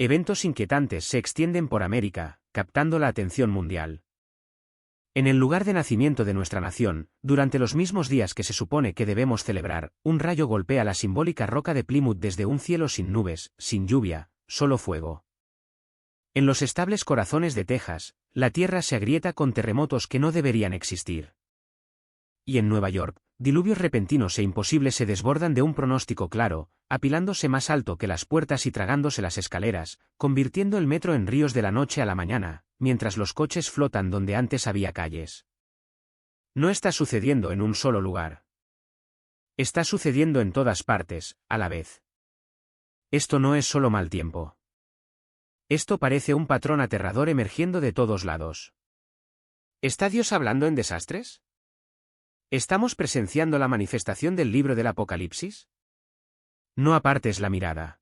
Eventos inquietantes se extienden por América, captando la atención mundial. En el lugar de nacimiento de nuestra nación, durante los mismos días que se supone que debemos celebrar, un rayo golpea la simbólica roca de Plymouth desde un cielo sin nubes, sin lluvia, solo fuego. En los estables corazones de Texas, la tierra se agrieta con terremotos que no deberían existir. Y en Nueva York, diluvios repentinos e imposibles se desbordan de un pronóstico claro, apilándose más alto que las puertas y tragándose las escaleras, convirtiendo el metro en ríos de la noche a la mañana, mientras los coches flotan donde antes había calles. No está sucediendo en un solo lugar. Está sucediendo en todas partes, a la vez. Esto no es solo mal tiempo. Esto parece un patrón aterrador emergiendo de todos lados. ¿Está Dios hablando en desastres? ¿Estamos presenciando la manifestación del libro del Apocalipsis? No apartes la mirada.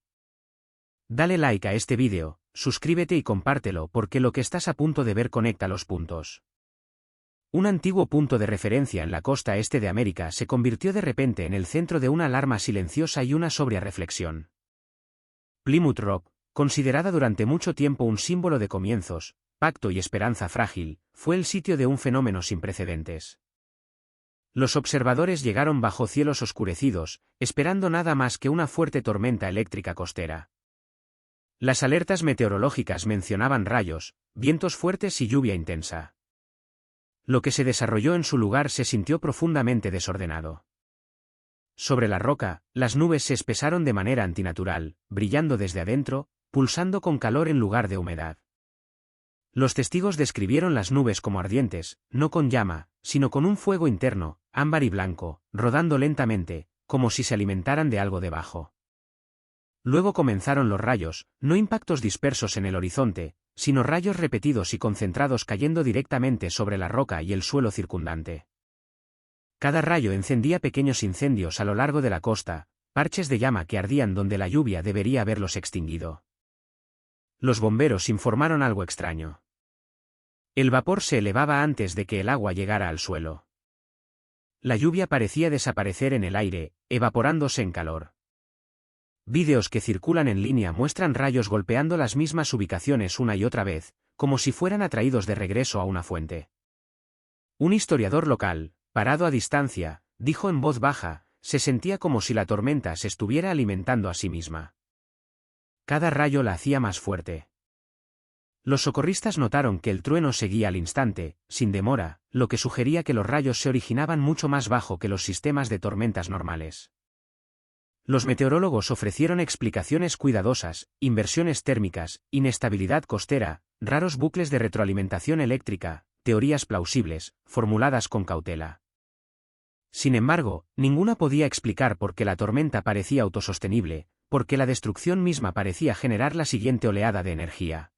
Dale like a este vídeo, suscríbete y compártelo porque lo que estás a punto de ver conecta los puntos. Un antiguo punto de referencia en la costa este de América se convirtió de repente en el centro de una alarma silenciosa y una sobria reflexión. Plymouth Rock, considerada durante mucho tiempo un símbolo de comienzos, pacto y esperanza frágil, fue el sitio de un fenómeno sin precedentes. Los observadores llegaron bajo cielos oscurecidos, esperando nada más que una fuerte tormenta eléctrica costera. Las alertas meteorológicas mencionaban rayos, vientos fuertes y lluvia intensa. Lo que se desarrolló en su lugar se sintió profundamente desordenado. Sobre la roca, las nubes se espesaron de manera antinatural, brillando desde adentro, pulsando con calor en lugar de humedad. Los testigos describieron las nubes como ardientes, no con llama, sino con un fuego interno, ámbar y blanco, rodando lentamente, como si se alimentaran de algo debajo. Luego comenzaron los rayos, no impactos dispersos en el horizonte, sino rayos repetidos y concentrados cayendo directamente sobre la roca y el suelo circundante. Cada rayo encendía pequeños incendios a lo largo de la costa, parches de llama que ardían donde la lluvia debería haberlos extinguido. Los bomberos informaron algo extraño. El vapor se elevaba antes de que el agua llegara al suelo. La lluvia parecía desaparecer en el aire, evaporándose en calor. Vídeos que circulan en línea muestran rayos golpeando las mismas ubicaciones una y otra vez, como si fueran atraídos de regreso a una fuente. Un historiador local, parado a distancia, dijo en voz baja, se sentía como si la tormenta se estuviera alimentando a sí misma. Cada rayo la hacía más fuerte. Los socorristas notaron que el trueno seguía al instante, sin demora, lo que sugería que los rayos se originaban mucho más bajo que los sistemas de tormentas normales. Los meteorólogos ofrecieron explicaciones cuidadosas, inversiones térmicas, inestabilidad costera, raros bucles de retroalimentación eléctrica, teorías plausibles, formuladas con cautela. Sin embargo, ninguna podía explicar por qué la tormenta parecía autosostenible, porque la destrucción misma parecía generar la siguiente oleada de energía.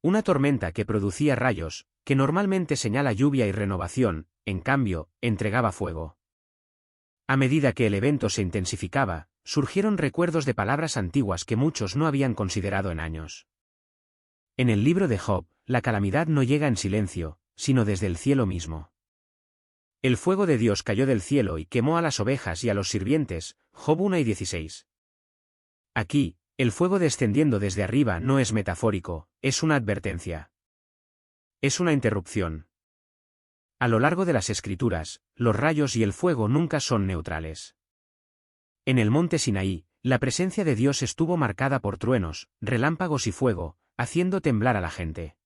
Una tormenta que producía rayos, que normalmente señala lluvia y renovación, en cambio, entregaba fuego. A medida que el evento se intensificaba, surgieron recuerdos de palabras antiguas que muchos no habían considerado en años. En el libro de Job, la calamidad no llega en silencio, sino desde el cielo mismo. El fuego de Dios cayó del cielo y quemó a las ovejas y a los sirvientes, Job 1:16. Aquí, el fuego descendiendo desde arriba no es metafórico, es una advertencia. Es una interrupción. A lo largo de las Escrituras, los rayos y el fuego nunca son neutrales. En el monte Sinaí, la presencia de Dios estuvo marcada por truenos, relámpagos y fuego, haciendo temblar a la gente.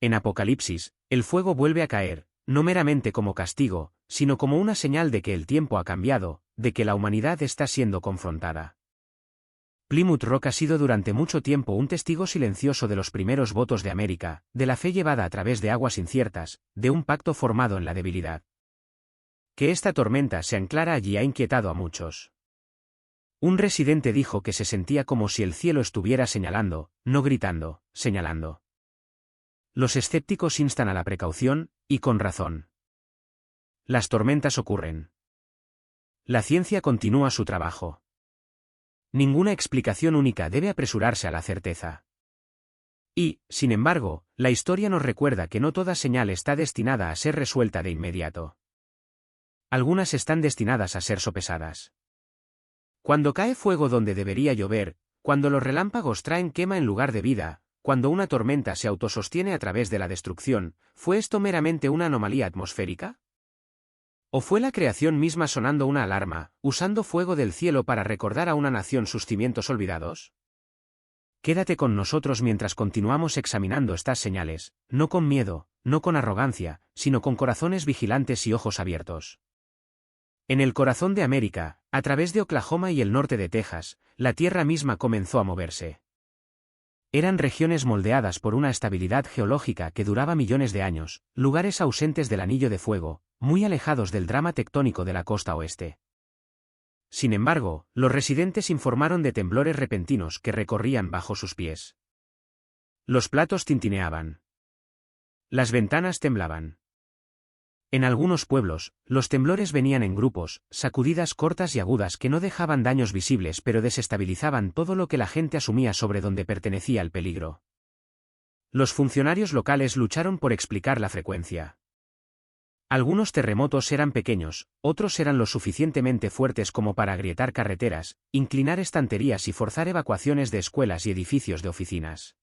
En Apocalipsis, el fuego vuelve a caer, no meramente como castigo, sino como una señal de que el tiempo ha cambiado, de que la humanidad está siendo confrontada. Plymouth Rock ha sido durante mucho tiempo un testigo silencioso de los primeros votos de América, de la fe llevada a través de aguas inciertas, de un pacto formado en la debilidad. Que esta tormenta se anclara allí ha inquietado a muchos. Un residente dijo que se sentía como si el cielo estuviera señalando, no gritando, señalando. Los escépticos instan a la precaución, y con razón. Las tormentas ocurren. La ciencia continúa su trabajo. Ninguna explicación única debe apresurarse a la certeza. Y, sin embargo, la historia nos recuerda que no toda señal está destinada a ser resuelta de inmediato. Algunas están destinadas a ser sopesadas. Cuando cae fuego donde debería llover, Cuando los relámpagos traen quema en lugar de vida, cuando una tormenta se autosostiene a través de la destrucción, ¿fue esto meramente una anomalía atmosférica? ¿O fue la creación misma sonando una alarma, usando fuego del cielo para recordar a una nación sus cimientos olvidados? Quédate con nosotros mientras continuamos examinando estas señales, no con miedo, no con arrogancia, sino con corazones vigilantes y ojos abiertos. En el corazón de América, a través de Oklahoma y el norte de Texas, la tierra misma comenzó a moverse. Eran regiones moldeadas por una estabilidad geológica que duraba millones de años, lugares ausentes del anillo de fuego, muy alejados del drama tectónico de la costa oeste. Sin embargo, los residentes informaron de temblores repentinos que recorrían bajo sus pies. Los platos tintineaban. Las ventanas temblaban. En algunos pueblos, los temblores venían en grupos, sacudidas cortas y agudas que no dejaban daños visibles pero desestabilizaban todo lo que la gente asumía sobre donde pertenecía el peligro. Los funcionarios locales lucharon por explicar la frecuencia. Algunos terremotos eran pequeños, otros eran lo suficientemente fuertes como para agrietar carreteras, inclinar estanterías y forzar evacuaciones de escuelas y edificios de oficinas.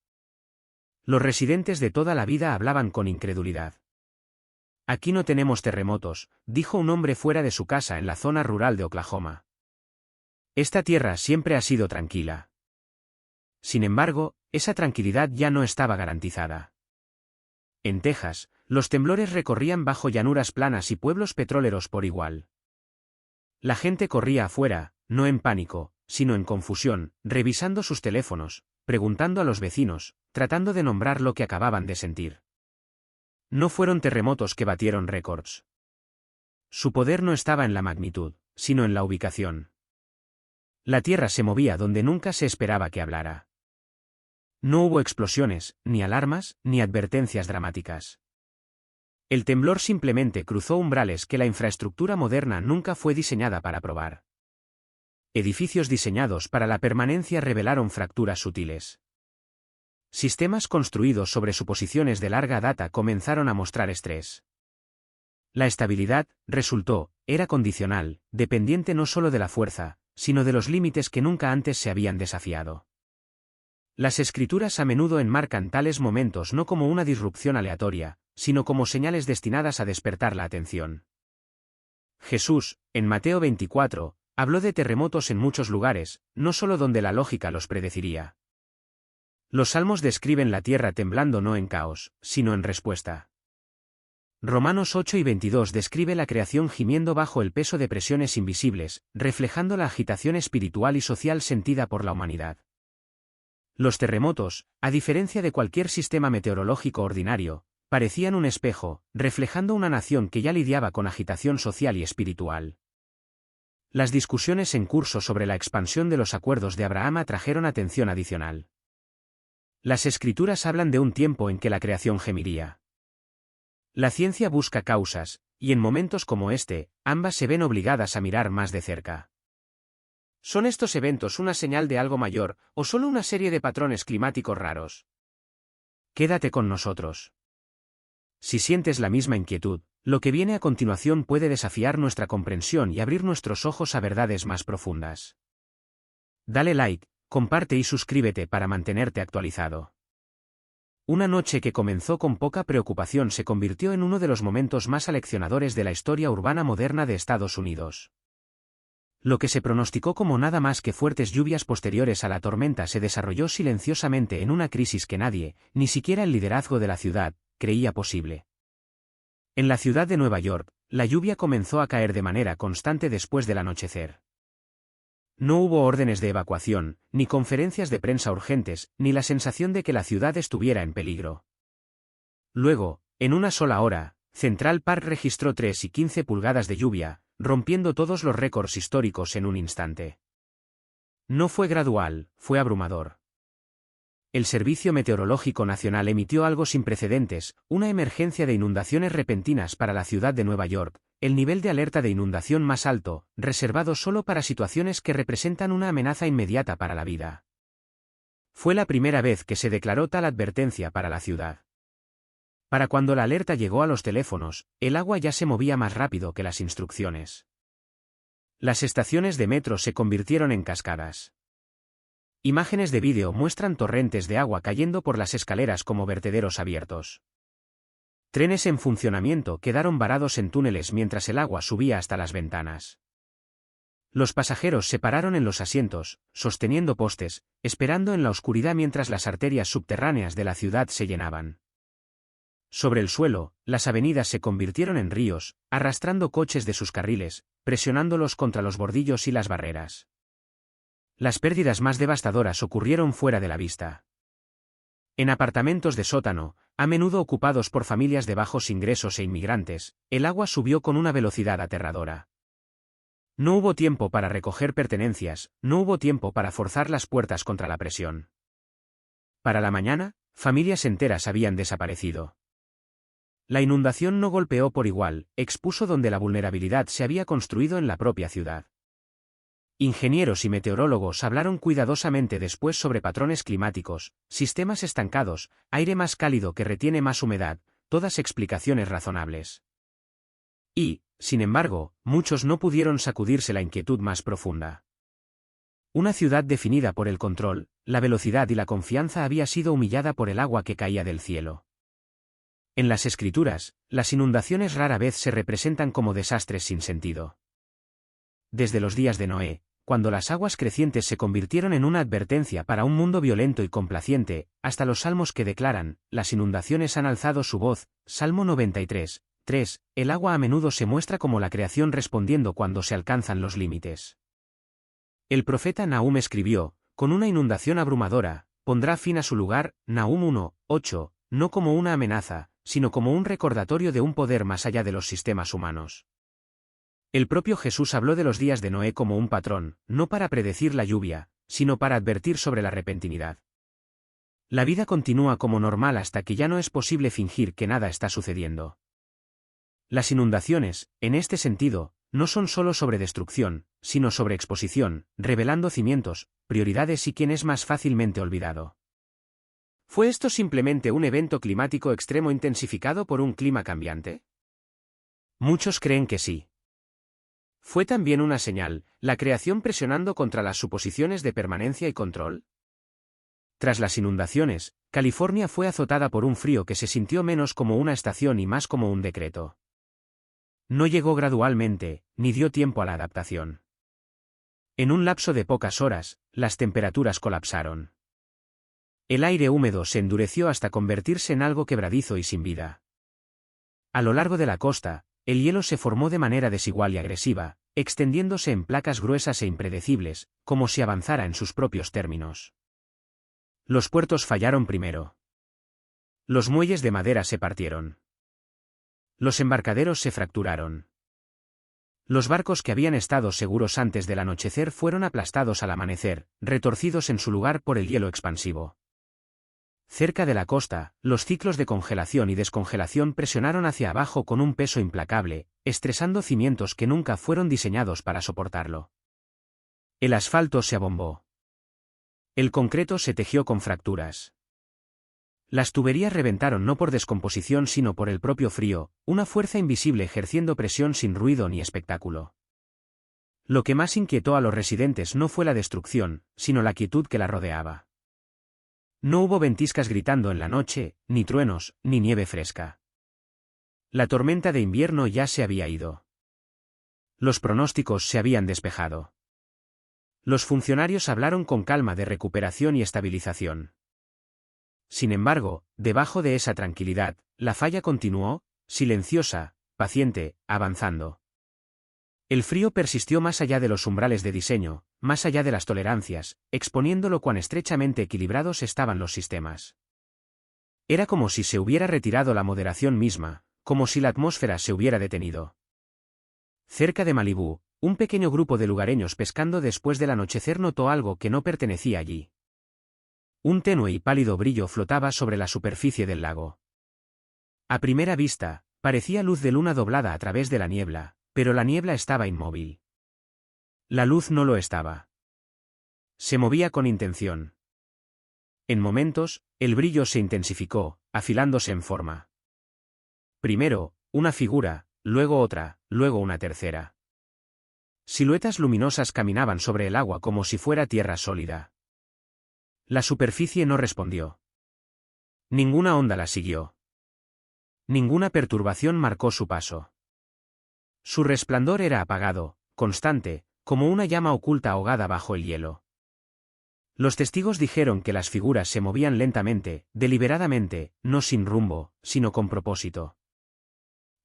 Los residentes de toda la vida hablaban con incredulidad. Aquí no tenemos terremotos, dijo un hombre fuera de su casa en la zona rural de Oklahoma. Esta tierra siempre ha sido tranquila. Sin embargo, esa tranquilidad ya no estaba garantizada. En Texas, los temblores recorrían bajo llanuras planas y pueblos petroleros por igual. La gente corría afuera, no en pánico, sino en confusión, revisando sus teléfonos, preguntando a los vecinos, tratando de nombrar lo que acababan de sentir. No fueron terremotos que batieron récords. Su poder no estaba en la magnitud, sino en la ubicación. La tierra se movía donde nunca se esperaba que hablara. No hubo explosiones, ni alarmas, ni advertencias dramáticas. El temblor simplemente cruzó umbrales que la infraestructura moderna nunca fue diseñada para probar. Edificios diseñados para la permanencia revelaron fracturas sutiles. Sistemas construidos sobre suposiciones de larga data comenzaron a mostrar estrés. La estabilidad, resultó, era condicional, dependiente no solo de la fuerza, sino de los límites que nunca antes se habían desafiado. Las escrituras a menudo enmarcan tales momentos no como una disrupción aleatoria, sino como señales destinadas a despertar la atención. Jesús, en Mateo 24, habló de terremotos en muchos lugares, no solo donde la lógica los predeciría. Los salmos describen la tierra temblando no en caos, sino en respuesta. Romanos 8 y 22 describe la creación gimiendo bajo el peso de presiones invisibles, reflejando la agitación espiritual y social sentida por la humanidad. Los terremotos, a diferencia de cualquier sistema meteorológico ordinario, parecían un espejo, reflejando una nación que ya lidiaba con agitación social y espiritual. Las discusiones en curso sobre la expansión de los acuerdos de Abraham atrajeron atención adicional. Las escrituras hablan de un tiempo en que la creación gemiría. La ciencia busca causas, y en momentos como este, ambas se ven obligadas a mirar más de cerca. ¿Son estos eventos una señal de algo mayor, o solo una serie de patrones climáticos raros? Quédate con nosotros. Si sientes la misma inquietud, lo que viene a continuación puede desafiar nuestra comprensión y abrir nuestros ojos a verdades más profundas. Dale like, comparte y suscríbete para mantenerte actualizado. Una noche que comenzó con poca preocupación se convirtió en uno de los momentos más aleccionadores de la historia urbana moderna de Estados Unidos. Lo que se pronosticó como nada más que fuertes lluvias posteriores a la tormenta se desarrolló silenciosamente en una crisis que nadie, ni siquiera el liderazgo de la ciudad, creía posible. En la ciudad de Nueva York, la lluvia comenzó a caer de manera constante después del anochecer. No hubo órdenes de evacuación, ni conferencias de prensa urgentes, ni la sensación de que la ciudad estuviera en peligro. Luego, en una sola hora, Central Park registró 3 y 15 pulgadas de lluvia, rompiendo todos los récords históricos en un instante. No fue gradual, fue abrumador. El Servicio Meteorológico Nacional emitió algo sin precedentes, una emergencia de inundaciones repentinas para la ciudad de Nueva York, el nivel de alerta de inundación más alto, reservado solo para situaciones que representan una amenaza inmediata para la vida. Fue la primera vez que se declaró tal advertencia para la ciudad. Para cuando la alerta llegó a los teléfonos, el agua ya se movía más rápido que las instrucciones. Las estaciones de metro se convirtieron en cascadas. Imágenes de vídeo muestran torrentes de agua cayendo por las escaleras como vertederos abiertos. Trenes en funcionamiento quedaron varados en túneles mientras el agua subía hasta las ventanas. Los pasajeros se pararon en los asientos, sosteniendo postes, esperando en la oscuridad mientras las arterias subterráneas de la ciudad se llenaban. Sobre el suelo, las avenidas se convirtieron en ríos, arrastrando coches de sus carriles, presionándolos contra los bordillos y las barreras. Las pérdidas más devastadoras ocurrieron fuera de la vista. En apartamentos de sótano, a menudo ocupados por familias de bajos ingresos e inmigrantes, el agua subió con una velocidad aterradora. No hubo tiempo para recoger pertenencias, no hubo tiempo para forzar las puertas contra la presión. Para la mañana, familias enteras habían desaparecido. La inundación no golpeó por igual, expuso donde la vulnerabilidad se había construido en la propia ciudad. Ingenieros y meteorólogos hablaron cuidadosamente después sobre patrones climáticos, sistemas estancados, aire más cálido que retiene más humedad, todas explicaciones razonables. Y, sin embargo, muchos no pudieron sacudirse la inquietud más profunda. Una ciudad definida por el control, la velocidad y la confianza había sido humillada por el agua que caía del cielo. En las escrituras, las inundaciones rara vez se representan como desastres sin sentido. Desde los días de Noé, cuando las aguas crecientes se convirtieron en una advertencia para un mundo violento y complaciente, hasta los salmos que declaran, las inundaciones han alzado su voz, Salmo 93, 3, el agua a menudo se muestra como la creación respondiendo cuando se alcanzan los límites. El profeta Nahum escribió, con una inundación abrumadora, pondrá fin a su lugar, Nahum 1, 8, no como una amenaza, sino como un recordatorio de un poder más allá de los sistemas humanos. El propio Jesús habló de los días de Noé como un patrón, no para predecir la lluvia, sino para advertir sobre la repentinidad. La vida continúa como normal hasta que ya no es posible fingir que nada está sucediendo. Las inundaciones, en este sentido, no son solo sobre destrucción, sino sobre exposición, revelando cimientos, prioridades y quién es más fácilmente olvidado. ¿Fue esto simplemente un evento climático extremo intensificado por un clima cambiante? Muchos creen que sí. ¿Fue también una señal, la creación presionando contra las suposiciones de permanencia y control? Tras las inundaciones, California fue azotada por un frío que se sintió menos como una estación y más como un decreto. No llegó gradualmente, ni dio tiempo a la adaptación. En un lapso de pocas horas, las temperaturas colapsaron. El aire húmedo se endureció hasta convertirse en algo quebradizo y sin vida. A lo largo de la costa, el hielo se formó de manera desigual y agresiva, extendiéndose en placas gruesas e impredecibles, como si avanzara en sus propios términos. Los puertos fallaron primero. Los muelles de madera se partieron. Los embarcaderos se fracturaron. Los barcos que habían estado seguros antes del anochecer fueron aplastados al amanecer, retorcidos en su lugar por el hielo expansivo. Cerca de la costa, los ciclos de congelación y descongelación presionaron hacia abajo con un peso implacable, estresando cimientos que nunca fueron diseñados para soportarlo. El asfalto se abombó. El concreto se tejió con fracturas. Las tuberías reventaron no por descomposición sino por el propio frío, una fuerza invisible ejerciendo presión sin ruido ni espectáculo. Lo que más inquietó a los residentes no fue la destrucción, sino la quietud que la rodeaba. No hubo ventiscas gritando en la noche, ni truenos, ni nieve fresca. La tormenta de invierno ya se había ido. Los pronósticos se habían despejado. Los funcionarios hablaron con calma de recuperación y estabilización. Sin embargo, debajo de esa tranquilidad, la falla continuó, silenciosa, paciente, avanzando. El frío persistió más allá de los umbrales de diseño, más allá de las tolerancias, exponiendo cuán estrechamente equilibrados estaban los sistemas. Era como si se hubiera retirado la moderación misma, como si la atmósfera se hubiera detenido. Cerca de Malibú, un pequeño grupo de lugareños pescando después del anochecer notó algo que no pertenecía allí. Un tenue y pálido brillo flotaba sobre la superficie del lago. A primera vista, parecía luz de luna doblada a través de la niebla, pero la niebla estaba inmóvil. La luz no lo estaba. Se movía con intención. En momentos, el brillo se intensificó, afilándose en forma. Primero, una figura, luego otra, luego una tercera. Siluetas luminosas caminaban sobre el agua como si fuera tierra sólida. La superficie no respondió. Ninguna onda la siguió. Ninguna perturbación marcó su paso. Su resplandor era apagado, constante, como una llama oculta ahogada bajo el hielo. Los testigos dijeron que las figuras se movían lentamente, deliberadamente, no sin rumbo, sino con propósito.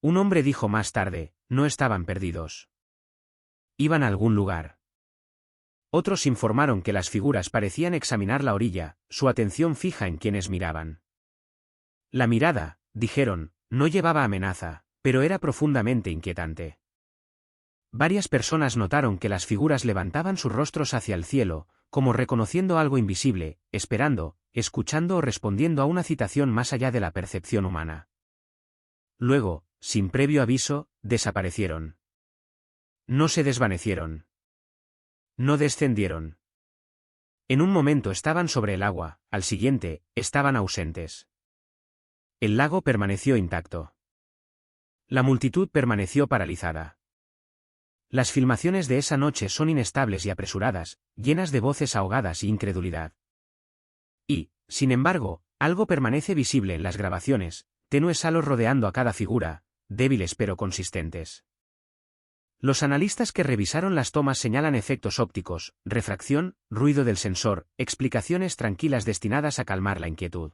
Un hombre dijo más tarde, no estaban perdidos. Iban a algún lugar. Otros informaron que las figuras parecían examinar la orilla, su atención fija en quienes miraban. La mirada, dijeron, no llevaba amenaza, pero era profundamente inquietante. Varias personas notaron que las figuras levantaban sus rostros hacia el cielo, como reconociendo algo invisible, esperando, escuchando o respondiendo a una citación más allá de la percepción humana. Luego, sin previo aviso, desaparecieron. No se desvanecieron. No descendieron. En un momento estaban sobre el agua, al siguiente, estaban ausentes. El lago permaneció intacto. La multitud permaneció paralizada. Las filmaciones de esa noche son inestables y apresuradas, llenas de voces ahogadas y incredulidad. Y, sin embargo, algo permanece visible en las grabaciones, tenues halos rodeando a cada figura, débiles pero consistentes. Los analistas que revisaron las tomas señalan efectos ópticos, refracción, ruido del sensor, explicaciones tranquilas destinadas a calmar la inquietud.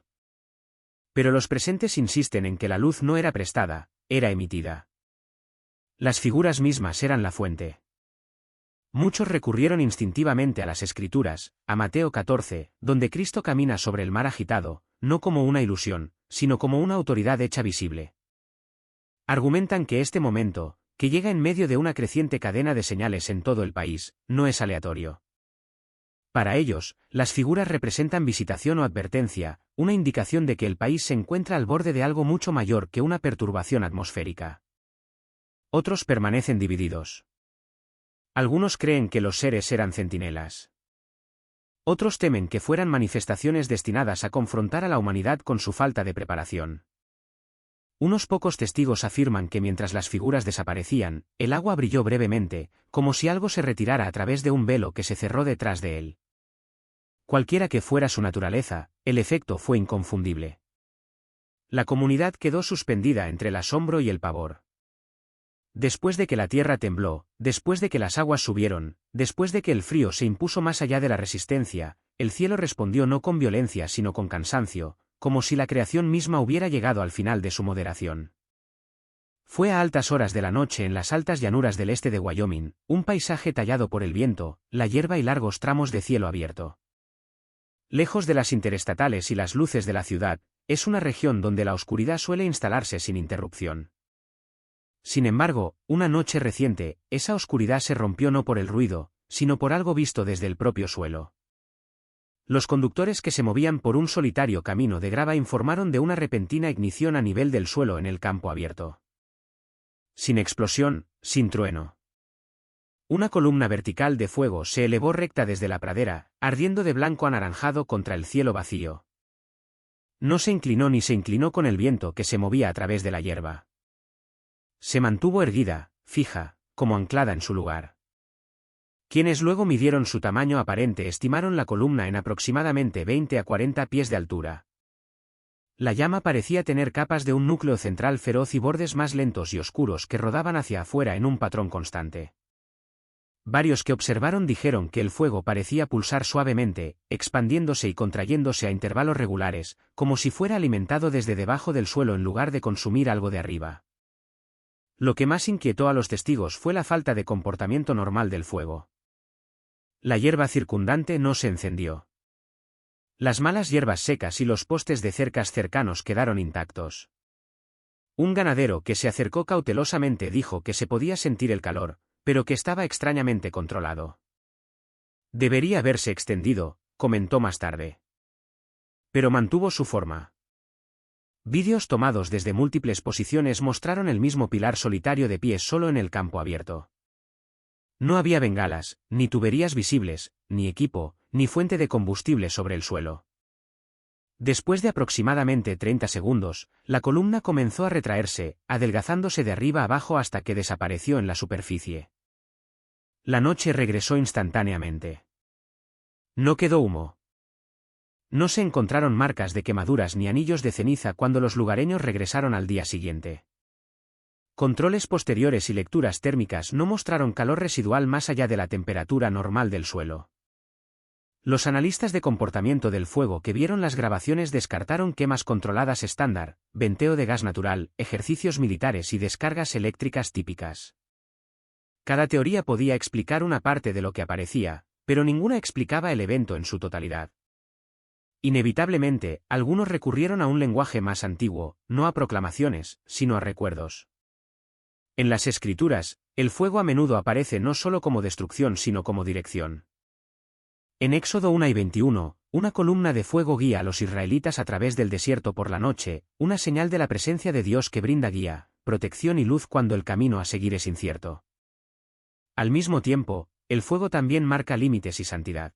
Pero los presentes insisten en que la luz no era prestada, era emitida. Las figuras mismas eran la fuente. Muchos recurrieron instintivamente a las Escrituras, a Mateo 14, donde Cristo camina sobre el mar agitado, no como una ilusión, sino como una autoridad hecha visible. Argumentan que este momento, que llega en medio de una creciente cadena de señales en todo el país, no es aleatorio. Para ellos, las figuras representan visitación o advertencia, una indicación de que el país se encuentra al borde de algo mucho mayor que una perturbación atmosférica. Otros permanecen divididos. Algunos creen que los seres eran centinelas. Otros temen que fueran manifestaciones destinadas a confrontar a la humanidad con su falta de preparación. Unos pocos testigos afirman que mientras las figuras desaparecían, el agua brilló brevemente, como si algo se retirara a través de un velo que se cerró detrás de él. Cualquiera que fuera su naturaleza, el efecto fue inconfundible. La comunidad quedó suspendida entre el asombro y el pavor. Después de que la tierra tembló, después de que las aguas subieron, después de que el frío se impuso más allá de la resistencia, el cielo respondió no con violencia sino con cansancio, como si la creación misma hubiera llegado al final de su moderación. Fue a altas horas de la noche en las altas llanuras del este de Wyoming, un paisaje tallado por el viento, la hierba y largos tramos de cielo abierto. Lejos de las interestatales y las luces de la ciudad, es una región donde la oscuridad suele instalarse sin interrupción. Sin embargo, una noche reciente, esa oscuridad se rompió no por el ruido, sino por algo visto desde el propio suelo. Los conductores que se movían por un solitario camino de grava informaron de una repentina ignición a nivel del suelo en el campo abierto. Sin explosión, sin trueno. Una columna vertical de fuego se elevó recta desde la pradera, ardiendo de blanco anaranjado contra el cielo vacío. No se inclinó ni se inclinó con el viento que se movía a través de la hierba. Se mantuvo erguida, fija, como anclada en su lugar. Quienes luego midieron su tamaño aparente estimaron la columna en aproximadamente 20 a 40 pies de altura. La llama parecía tener capas de un núcleo central feroz y bordes más lentos y oscuros que rodaban hacia afuera en un patrón constante. Varios que observaron dijeron que el fuego parecía pulsar suavemente, expandiéndose y contrayéndose a intervalos regulares, como si fuera alimentado desde debajo del suelo en lugar de consumir algo de arriba. Lo que más inquietó a los testigos fue la falta de comportamiento normal del fuego. La hierba circundante no se encendió. Las malas hierbas secas y los postes de cercas cercanos quedaron intactos. Un ganadero que se acercó cautelosamente dijo que se podía sentir el calor, pero que estaba extrañamente controlado. Debería haberse extendido, comentó más tarde. Pero mantuvo su forma. Vídeos tomados desde múltiples posiciones mostraron el mismo pilar solitario de pie solo en el campo abierto. No había bengalas, ni tuberías visibles, ni equipo, ni fuente de combustible sobre el suelo. Después de aproximadamente 30 segundos, la columna comenzó a retraerse, adelgazándose de arriba abajo hasta que desapareció en la superficie. La noche regresó instantáneamente. No quedó humo. No se encontraron marcas de quemaduras ni anillos de ceniza cuando los lugareños regresaron al día siguiente. Controles posteriores y lecturas térmicas no mostraron calor residual más allá de la temperatura normal del suelo. Los analistas de comportamiento del fuego que vieron las grabaciones descartaron quemas controladas estándar, venteo de gas natural, ejercicios militares y descargas eléctricas típicas. Cada teoría podía explicar una parte de lo que aparecía, pero ninguna explicaba el evento en su totalidad. Inevitablemente, algunos recurrieron a un lenguaje más antiguo, no a proclamaciones, sino a recuerdos. En las escrituras, el fuego a menudo aparece no solo como destrucción sino como dirección. En Éxodo 1 y 21, una columna de fuego guía a los israelitas a través del desierto por la noche, una señal de la presencia de Dios que brinda guía, protección y luz cuando el camino a seguir es incierto. Al mismo tiempo, el fuego también marca límites y santidad.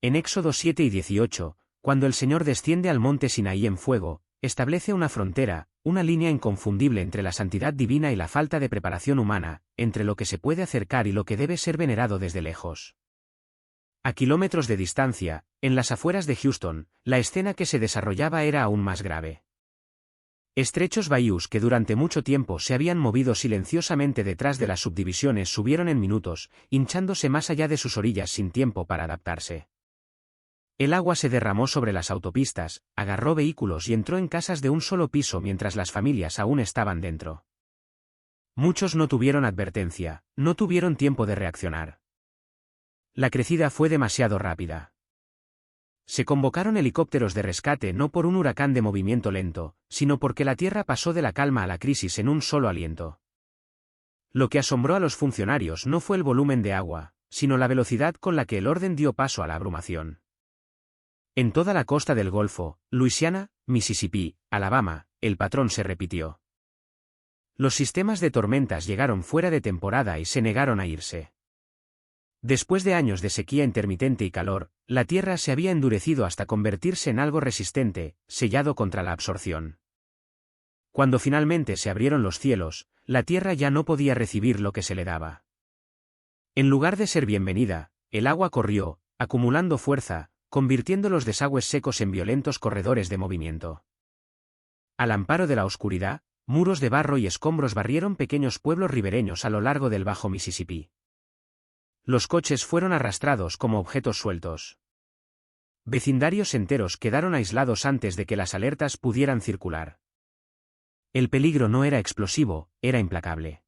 En Éxodo 7 y 18, cuando el Señor desciende al monte Sinaí en fuego, establece una frontera, una línea inconfundible entre la santidad divina y la falta de preparación humana, entre lo que se puede acercar y lo que debe ser venerado desde lejos. A kilómetros de distancia, en las afueras de Houston, la escena que se desarrollaba era aún más grave. Estrechos bayús que durante mucho tiempo se habían movido silenciosamente detrás de las subdivisiones subieron en minutos, hinchándose más allá de sus orillas sin tiempo para adaptarse. El agua se derramó sobre las autopistas, agarró vehículos y entró en casas de un solo piso mientras las familias aún estaban dentro. Muchos no tuvieron advertencia, no tuvieron tiempo de reaccionar. La crecida fue demasiado rápida. Se convocaron helicópteros de rescate no por un huracán de movimiento lento, sino porque la tierra pasó de la calma a la crisis en un solo aliento. Lo que asombró a los funcionarios no fue el volumen de agua, sino la velocidad con la que el orden dio paso a la abrumación. En toda la costa del Golfo, Luisiana, Mississippi, Alabama, el patrón se repitió. Los sistemas de tormentas llegaron fuera de temporada y se negaron a irse. Después de años de sequía intermitente y calor, la tierra se había endurecido hasta convertirse en algo resistente, sellado contra la absorción. Cuando finalmente se abrieron los cielos, la tierra ya no podía recibir lo que se le daba. En lugar de ser bienvenida, el agua corrió, acumulando fuerza, convirtiendo los desagües secos en violentos corredores de movimiento. Al amparo de la oscuridad, muros de barro y escombros barrieron pequeños pueblos ribereños a lo largo del Bajo Mississippi. Los coches fueron arrastrados como objetos sueltos. Vecindarios enteros quedaron aislados antes de que las alertas pudieran circular. El peligro no era explosivo, era implacable.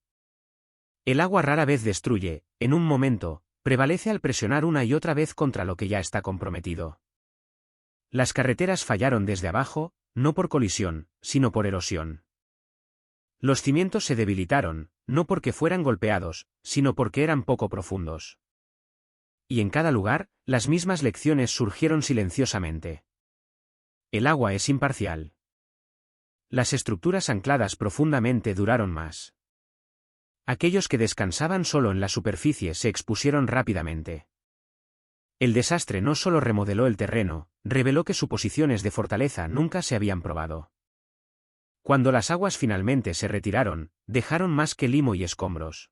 El agua rara vez destruye, en un momento, prevalece al presionar una y otra vez contra lo que ya está comprometido. Las carreteras fallaron desde abajo, no por colisión, sino por erosión. Los cimientos se debilitaron, no porque fueran golpeados, sino porque eran poco profundos. Y en cada lugar, las mismas lecciones surgieron silenciosamente. El agua es imparcial. Las estructuras ancladas profundamente duraron más. Aquellos que descansaban solo en la superficie se expusieron rápidamente. El desastre no solo remodeló el terreno, reveló que suposiciones de fortaleza nunca se habían probado. Cuando las aguas finalmente se retiraron, dejaron más que limo y escombros.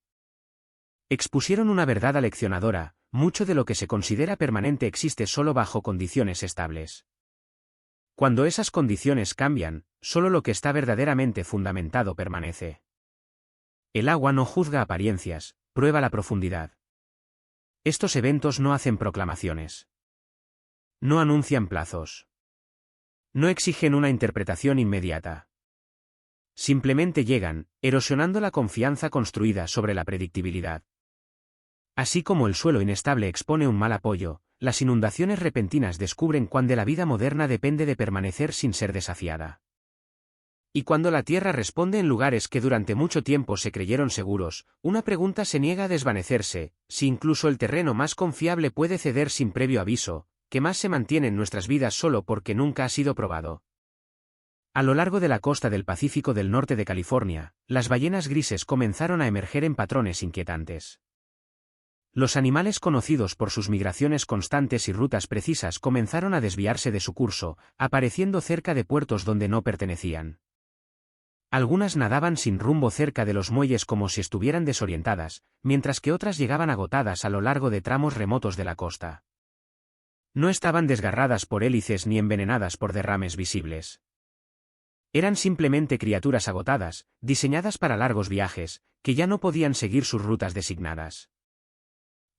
Expusieron una verdad aleccionadora: mucho de lo que se considera permanente existe solo bajo condiciones estables. Cuando esas condiciones cambian, solo lo que está verdaderamente fundamentado permanece. El agua no juzga apariencias, prueba la profundidad. Estos eventos no hacen proclamaciones. No anuncian plazos. No exigen una interpretación inmediata. Simplemente llegan, erosionando la confianza construida sobre la predictibilidad. Así como el suelo inestable expone un mal apoyo, las inundaciones repentinas descubren cuán de la vida moderna depende de permanecer sin ser desafiada. Y cuando la tierra responde en lugares que durante mucho tiempo se creyeron seguros, una pregunta se niega a desvanecerse: si incluso el terreno más confiable puede ceder sin previo aviso, ¿qué más se mantiene en nuestras vidas solo porque nunca ha sido probado? A lo largo de la costa del Pacífico del norte de California, las ballenas grises comenzaron a emerger en patrones inquietantes. Los animales conocidos por sus migraciones constantes y rutas precisas comenzaron a desviarse de su curso, apareciendo cerca de puertos donde no pertenecían. Algunas nadaban sin rumbo cerca de los muelles como si estuvieran desorientadas, mientras que otras llegaban agotadas a lo largo de tramos remotos de la costa. No estaban desgarradas por hélices ni envenenadas por derrames visibles. Eran simplemente criaturas agotadas, diseñadas para largos viajes, que ya no podían seguir sus rutas designadas.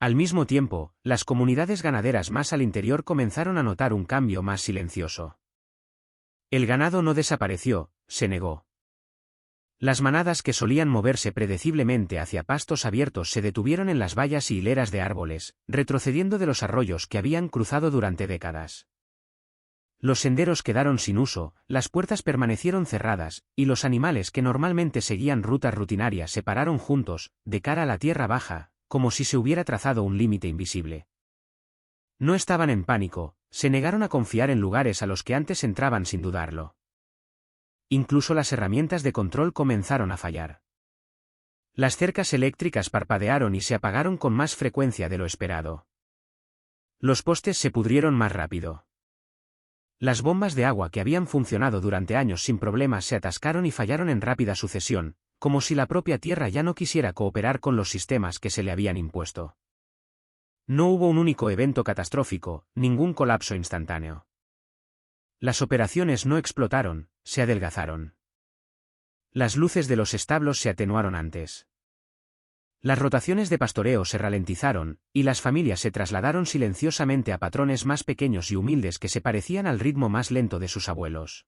Al mismo tiempo, las comunidades ganaderas más al interior comenzaron a notar un cambio más silencioso. El ganado no desapareció, se negó. Las manadas que solían moverse predeciblemente hacia pastos abiertos se detuvieron en las vallas y hileras de árboles, retrocediendo de los arroyos que habían cruzado durante décadas. Los senderos quedaron sin uso, las puertas permanecieron cerradas, y los animales que normalmente seguían rutas rutinarias se pararon juntos, de cara a la tierra baja, como si se hubiera trazado un límite invisible. No estaban en pánico, se negaron a confiar en lugares a los que antes entraban sin dudarlo. Incluso las herramientas de control comenzaron a fallar. Las cercas eléctricas parpadearon y se apagaron con más frecuencia de lo esperado. Los postes se pudrieron más rápido. Las bombas de agua que habían funcionado durante años sin problemas se atascaron y fallaron en rápida sucesión, como si la propia Tierra ya no quisiera cooperar con los sistemas que se le habían impuesto. No hubo un único evento catastrófico, ningún colapso instantáneo. Las operaciones no explotaron, se adelgazaron. Las luces de los establos se atenuaron antes. Las rotaciones de pastoreo se ralentizaron, y las familias se trasladaron silenciosamente a patrones más pequeños y humildes que se parecían al ritmo más lento de sus abuelos.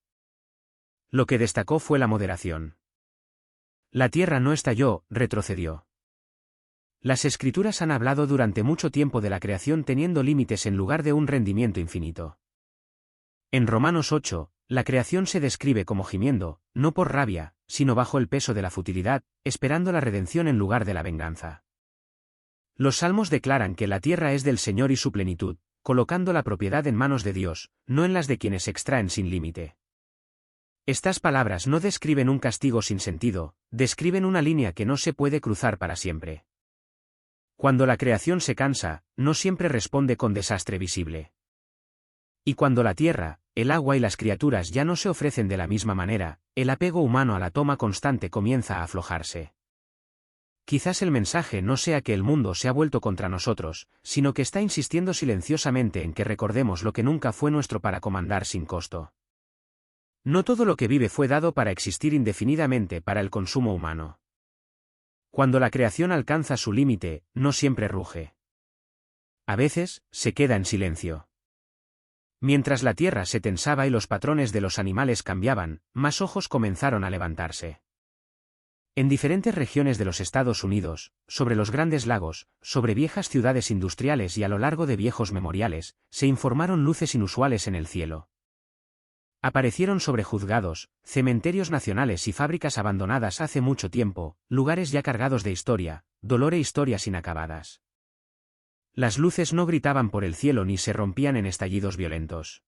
Lo que destacó fue la moderación. La tierra no estalló, retrocedió. Las escrituras han hablado durante mucho tiempo de la creación teniendo límites en lugar de un rendimiento infinito. En Romanos 8, la creación se describe como gimiendo, no por rabia, sino bajo el peso de la futilidad, esperando la redención en lugar de la venganza. Los salmos declaran que la tierra es del Señor y su plenitud, colocando la propiedad en manos de Dios, no en las de quienes extraen sin límite. Estas palabras no describen un castigo sin sentido, describen una línea que no se puede cruzar para siempre. Cuando la creación se cansa, no siempre responde con desastre visible. Y cuando la tierra, el agua y las criaturas ya no se ofrecen de la misma manera, el apego humano a la toma constante comienza a aflojarse. Quizás el mensaje no sea que el mundo se ha vuelto contra nosotros, sino que está insistiendo silenciosamente en que recordemos lo que nunca fue nuestro para comandar sin costo. No todo lo que vive fue dado para existir indefinidamente para el consumo humano. Cuando la creación alcanza su límite, no siempre ruge. A veces, se queda en silencio. Mientras la tierra se tensaba y los patrones de los animales cambiaban, más ojos comenzaron a levantarse. En diferentes regiones de los Estados Unidos, sobre los grandes lagos, sobre viejas ciudades industriales y a lo largo de viejos memoriales, se informaron luces inusuales en el cielo. Aparecieron sobre juzgados, cementerios nacionales y fábricas abandonadas hace mucho tiempo, lugares ya cargados de historia, dolor e historias inacabadas. Las luces no gritaban por el cielo ni se rompían en estallidos violentos.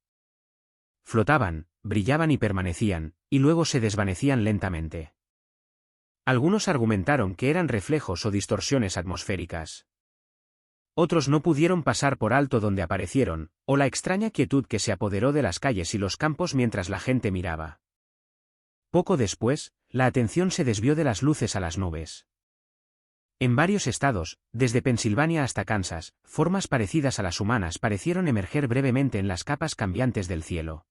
Flotaban, brillaban y permanecían, y luego se desvanecían lentamente. Algunos argumentaron que eran reflejos o distorsiones atmosféricas. Otros no pudieron pasar por alto donde aparecieron, o la extraña quietud que se apoderó de las calles y los campos mientras la gente miraba. Poco después, la atención se desvió de las luces a las nubes. En varios estados, desde Pensilvania hasta Kansas, formas parecidas a las humanas parecieron emerger brevemente en las capas cambiantes del cielo.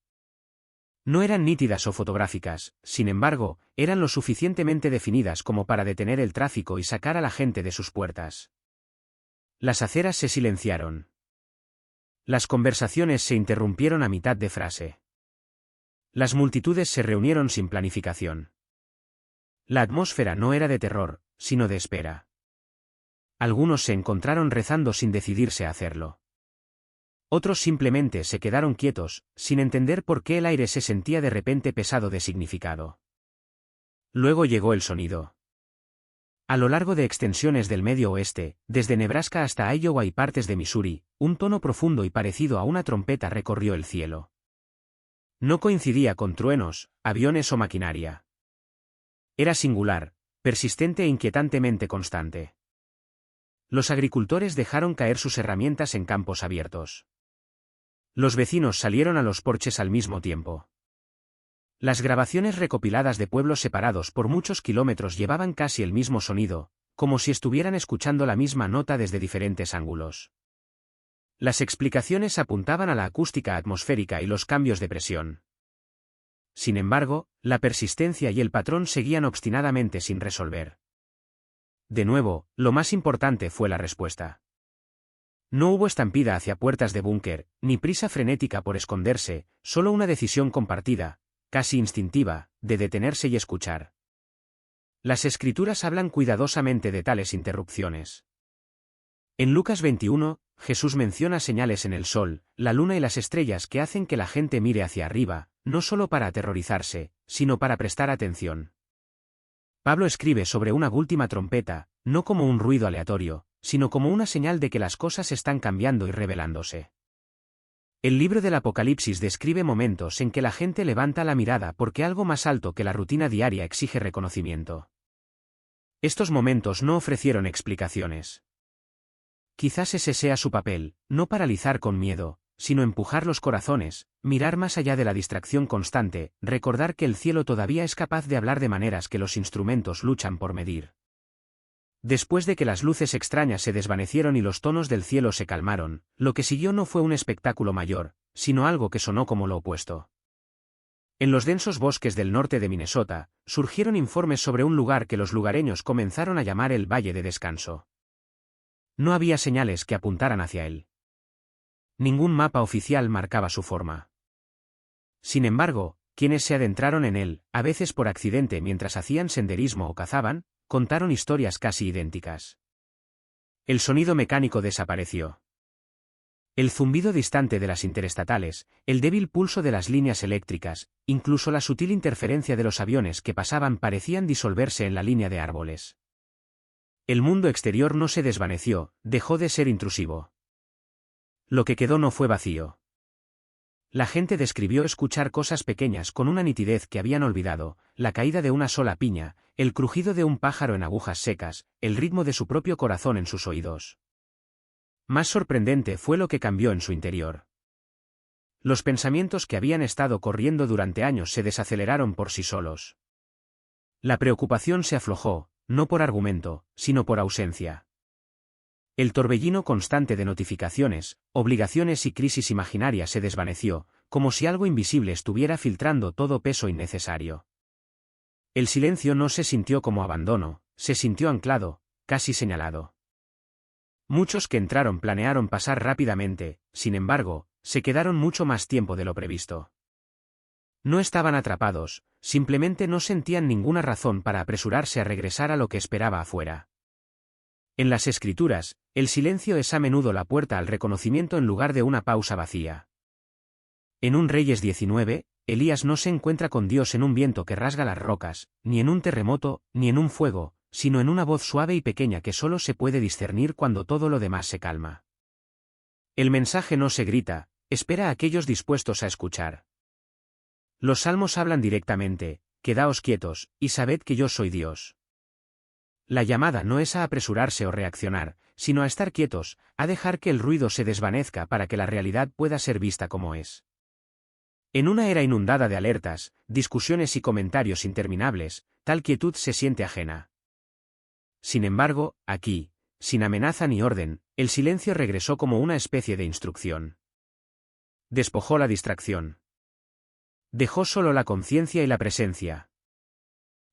No eran nítidas o fotográficas, sin embargo, eran lo suficientemente definidas como para detener el tráfico y sacar a la gente de sus puertas. Las aceras se silenciaron. Las conversaciones se interrumpieron a mitad de frase. Las multitudes se reunieron sin planificación. La atmósfera no era de terror, sino de espera. Algunos se encontraron rezando sin decidirse a hacerlo. Otros simplemente se quedaron quietos, sin entender por qué el aire se sentía de repente pesado de significado. Luego llegó el sonido. A lo largo de extensiones del medio oeste, desde Nebraska hasta Iowa y partes de Missouri, un tono profundo y parecido a una trompeta recorrió el cielo. No coincidía con truenos, aviones o maquinaria. Era singular, persistente e inquietantemente constante. Los agricultores dejaron caer sus herramientas en campos abiertos. Los vecinos salieron a los porches al mismo tiempo. Las grabaciones recopiladas de pueblos separados por muchos kilómetros llevaban casi el mismo sonido, como si estuvieran escuchando la misma nota desde diferentes ángulos. Las explicaciones apuntaban a la acústica atmosférica y los cambios de presión. Sin embargo, la persistencia y el patrón seguían obstinadamente sin resolver. De nuevo, lo más importante fue la respuesta. No hubo estampida hacia puertas de búnker, ni prisa frenética por esconderse, solo una decisión compartida, casi instintiva, de detenerse y escuchar. Las Escrituras hablan cuidadosamente de tales interrupciones. En Lucas 21, Jesús menciona señales en el sol, la luna y las estrellas que hacen que la gente mire hacia arriba, no solo para aterrorizarse, sino para prestar atención. Pablo escribe sobre una última trompeta, no como un ruido aleatorio, sino como una señal de que las cosas están cambiando y revelándose. El libro del Apocalipsis describe momentos en que la gente levanta la mirada porque algo más alto que la rutina diaria exige reconocimiento. Estos momentos no ofrecieron explicaciones. Quizás ese sea su papel, no paralizar con miedo, sino empujar los corazones, mirar más allá de la distracción constante, recordar que el cielo todavía es capaz de hablar de maneras que los instrumentos luchan por medir. Después de que las luces extrañas se desvanecieron y los tonos del cielo se calmaron, lo que siguió no fue un espectáculo mayor, sino algo que sonó como lo opuesto. En los densos bosques del norte de Minnesota, surgieron informes sobre un lugar que los lugareños comenzaron a llamar el Valle de Descanso. No había señales que apuntaran hacia él. Ningún mapa oficial marcaba su forma. Sin embargo, quienes se adentraron en él, a veces por accidente mientras hacían senderismo o cazaban, contaron historias casi idénticas. El sonido mecánico desapareció. El zumbido distante de las interestatales, el débil pulso de las líneas eléctricas, incluso la sutil interferencia de los aviones que pasaban parecían disolverse en la línea de árboles. El mundo exterior no se desvaneció, dejó de ser intrusivo. Lo que quedó no fue vacío. La gente describió escuchar cosas pequeñas con una nitidez que habían olvidado, la caída de una sola piña, el crujido de un pájaro en agujas secas, el ritmo de su propio corazón en sus oídos. Más sorprendente fue lo que cambió en su interior. Los pensamientos que habían estado corriendo durante años se desaceleraron por sí solos. La preocupación se aflojó, no por argumento, sino por ausencia. El torbellino constante de notificaciones, obligaciones y crisis imaginaria se desvaneció, como si algo invisible estuviera filtrando todo peso innecesario. El silencio no se sintió como abandono, se sintió anclado, casi señalado. Muchos que entraron planearon pasar rápidamente, sin embargo, se quedaron mucho más tiempo de lo previsto. No estaban atrapados, simplemente no sentían ninguna razón para apresurarse a regresar a lo que esperaba afuera. En las Escrituras, el silencio es a menudo la puerta al reconocimiento en lugar de una pausa vacía. En un Reyes 19, Elías no se encuentra con Dios en un viento que rasga las rocas, ni en un terremoto, ni en un fuego, sino en una voz suave y pequeña que solo se puede discernir cuando todo lo demás se calma. El mensaje no se grita, espera a aquellos dispuestos a escuchar. Los salmos hablan directamente, quedaos quietos, y sabed que yo soy Dios. La llamada no es a apresurarse o reaccionar, sino a estar quietos, a dejar que el ruido se desvanezca para que la realidad pueda ser vista como es. En una era inundada de alertas, discusiones y comentarios interminables, tal quietud se siente ajena. Sin embargo, aquí, sin amenaza ni orden, el silencio regresó como una especie de instrucción. Despojó la distracción. Dejó solo la conciencia y la presencia.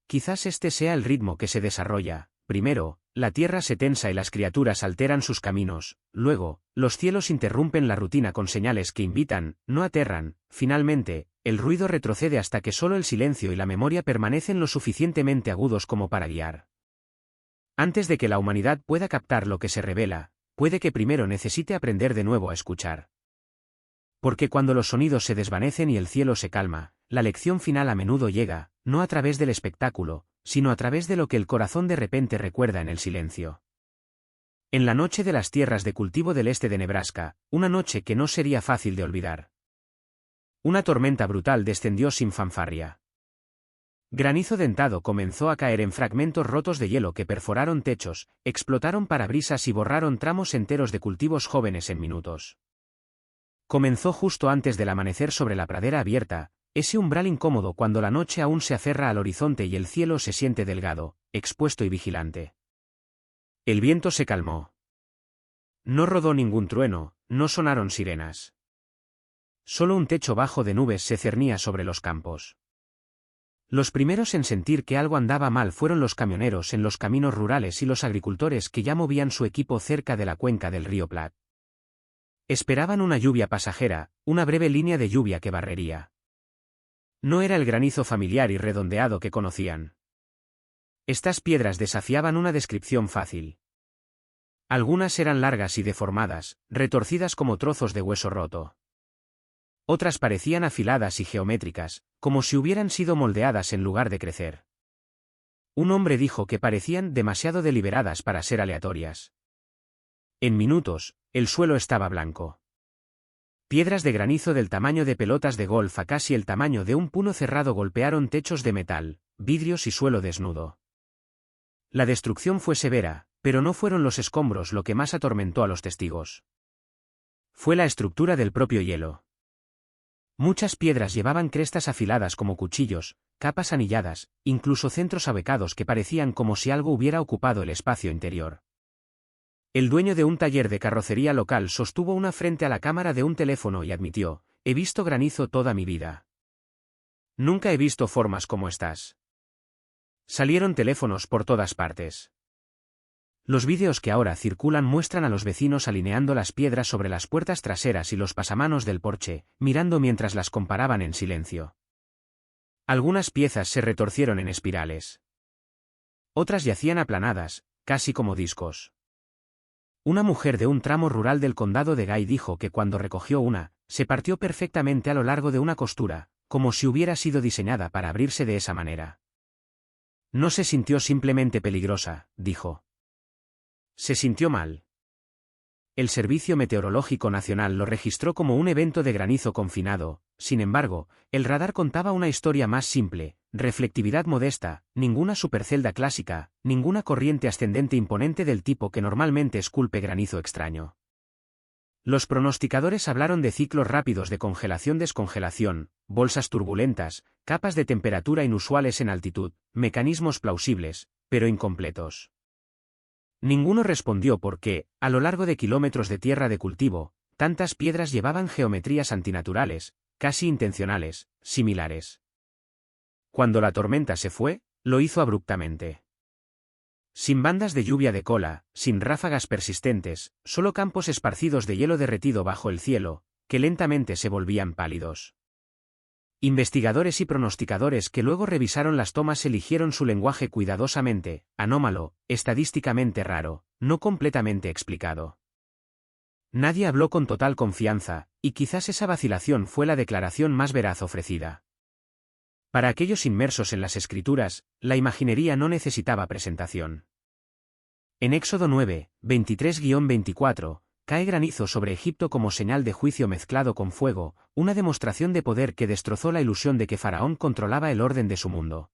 Quizás este sea el ritmo que se desarrolla. Primero, la tierra se tensa y las criaturas alteran sus caminos, luego, los cielos interrumpen la rutina con señales que invitan, no aterran, finalmente, el ruido retrocede hasta que solo el silencio y la memoria permanecen lo suficientemente agudos como para guiar. Antes de que la humanidad pueda captar lo que se revela, puede que primero necesite aprender de nuevo a escuchar. Porque cuando los sonidos se desvanecen y el cielo se calma, la lección final a menudo llega, no a través del espectáculo, sino a través de lo que el corazón de repente recuerda en el silencio. En la noche de las tierras de cultivo del este de Nebraska, una noche que no sería fácil de olvidar. Una tormenta brutal descendió sin fanfarria. Granizo dentado comenzó a caer en fragmentos rotos de hielo que perforaron techos, explotaron parabrisas y borraron tramos enteros de cultivos jóvenes en minutos. Comenzó justo antes del amanecer sobre la pradera abierta, ese umbral incómodo cuando la noche aún se aferra al horizonte y el cielo se siente delgado, expuesto y vigilante. El viento se calmó. No rodó ningún trueno, no sonaron sirenas. Solo un techo bajo de nubes se cernía sobre los campos. Los primeros en sentir que algo andaba mal fueron los camioneros en los caminos rurales y los agricultores que ya movían su equipo cerca de la cuenca del río Platte. Esperaban una lluvia pasajera, una breve línea de lluvia que barrería. No era el granizo familiar y redondeado que conocían. Estas piedras desafiaban una descripción fácil. Algunas eran largas y deformadas, retorcidas como trozos de hueso roto. Otras parecían afiladas y geométricas, como si hubieran sido moldeadas en lugar de crecer. Un hombre dijo que parecían demasiado deliberadas para ser aleatorias. En minutos, el suelo estaba blanco. Piedras de granizo del tamaño de pelotas de golf a casi el tamaño de un puño cerrado golpearon techos de metal, vidrios y suelo desnudo. La destrucción fue severa, pero no fueron los escombros lo que más atormentó a los testigos. Fue la estructura del propio hielo. Muchas piedras llevaban crestas afiladas como cuchillos, capas anilladas, incluso centros abecados que parecían como si algo hubiera ocupado el espacio interior. El dueño de un taller de carrocería local sostuvo una frente a la cámara de un teléfono y admitió: «He visto granizo toda mi vida. Nunca he visto formas como estas». Salieron teléfonos por todas partes. Los vídeos que ahora circulan muestran a los vecinos alineando las piedras sobre las puertas traseras y los pasamanos del porche, mirando mientras las comparaban en silencio. Algunas piezas se retorcieron en espirales. Otras yacían aplanadas, casi como discos. Una mujer de un tramo rural del condado de Guy dijo que cuando recogió una, se partió perfectamente a lo largo de una costura, como si hubiera sido diseñada para abrirse de esa manera. No se sintió simplemente peligrosa, dijo. Se sintió mal. El Servicio Meteorológico Nacional lo registró como un evento de granizo confinado. Sin embargo, el radar contaba una historia más simple: reflectividad modesta, ninguna supercelda clásica, ninguna corriente ascendente imponente del tipo que normalmente esculpe granizo extraño. Los pronosticadores hablaron de ciclos rápidos de congelación-descongelación, bolsas turbulentas, capas de temperatura inusuales en altitud, mecanismos plausibles, pero incompletos. Ninguno respondió por qué, a lo largo de kilómetros de tierra de cultivo, tantas piedras llevaban geometrías antinaturales, casi intencionales, similares. Cuando la tormenta se fue, lo hizo abruptamente. Sin bandas de lluvia de cola, sin ráfagas persistentes, solo campos esparcidos de hielo derretido bajo el cielo, que lentamente se volvían pálidos. Investigadores y pronosticadores que luego revisaron las tomas eligieron su lenguaje cuidadosamente: anómalo, estadísticamente raro, no completamente explicado. Nadie habló con total confianza, y quizás esa vacilación fue la declaración más veraz ofrecida. Para aquellos inmersos en las escrituras, la imaginería no necesitaba presentación. En Éxodo 9, 23-24, cae granizo sobre Egipto como señal de juicio mezclado con fuego, una demostración de poder que destrozó la ilusión de que Faraón controlaba el orden de su mundo.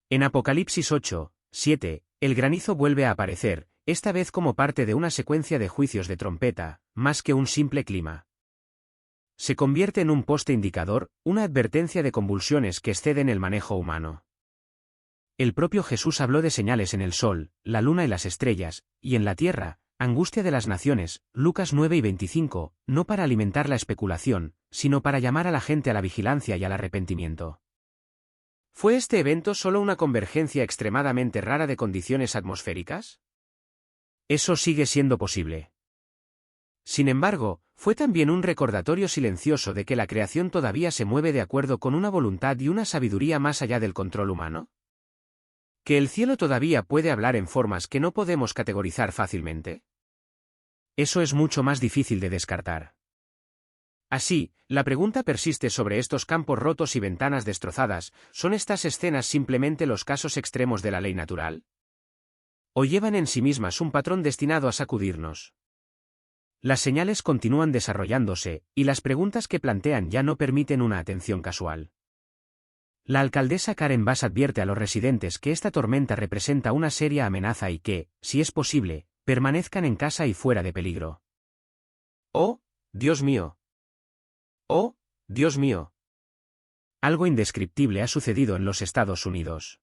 En Apocalipsis 8, 7, el granizo vuelve a aparecer, esta vez como parte de una secuencia de juicios de trompeta, más que un simple clima. Se convierte en un poste indicador, una advertencia de convulsiones que exceden el manejo humano. El propio Jesús habló de señales en el sol, la luna y las estrellas, y en la tierra, angustia de las naciones, Lucas 9 y 25, no para alimentar la especulación, sino para llamar a la gente a la vigilancia y al arrepentimiento. ¿Fue este evento solo una convergencia extremadamente rara de condiciones atmosféricas? Eso sigue siendo posible. Sin embargo, fue también un recordatorio silencioso de que la creación todavía se mueve de acuerdo con una voluntad y una sabiduría más allá del control humano. ¿Que el cielo todavía puede hablar en formas que no podemos categorizar fácilmente? Eso es mucho más difícil de descartar. Así, la pregunta persiste sobre estos campos rotos y ventanas destrozadas: ¿son estas escenas simplemente los casos extremos de la ley natural? ¿O llevan en sí mismas un patrón destinado a sacudirnos? Las señales continúan desarrollándose, y las preguntas que plantean ya no permiten una atención casual. La alcaldesa Karen Bass advierte a los residentes que esta tormenta representa una seria amenaza y que, si es posible, permanezcan en casa y fuera de peligro. ¡Oh, Dios mío! ¡Oh, Dios mío! Algo indescriptible ha sucedido en los Estados Unidos.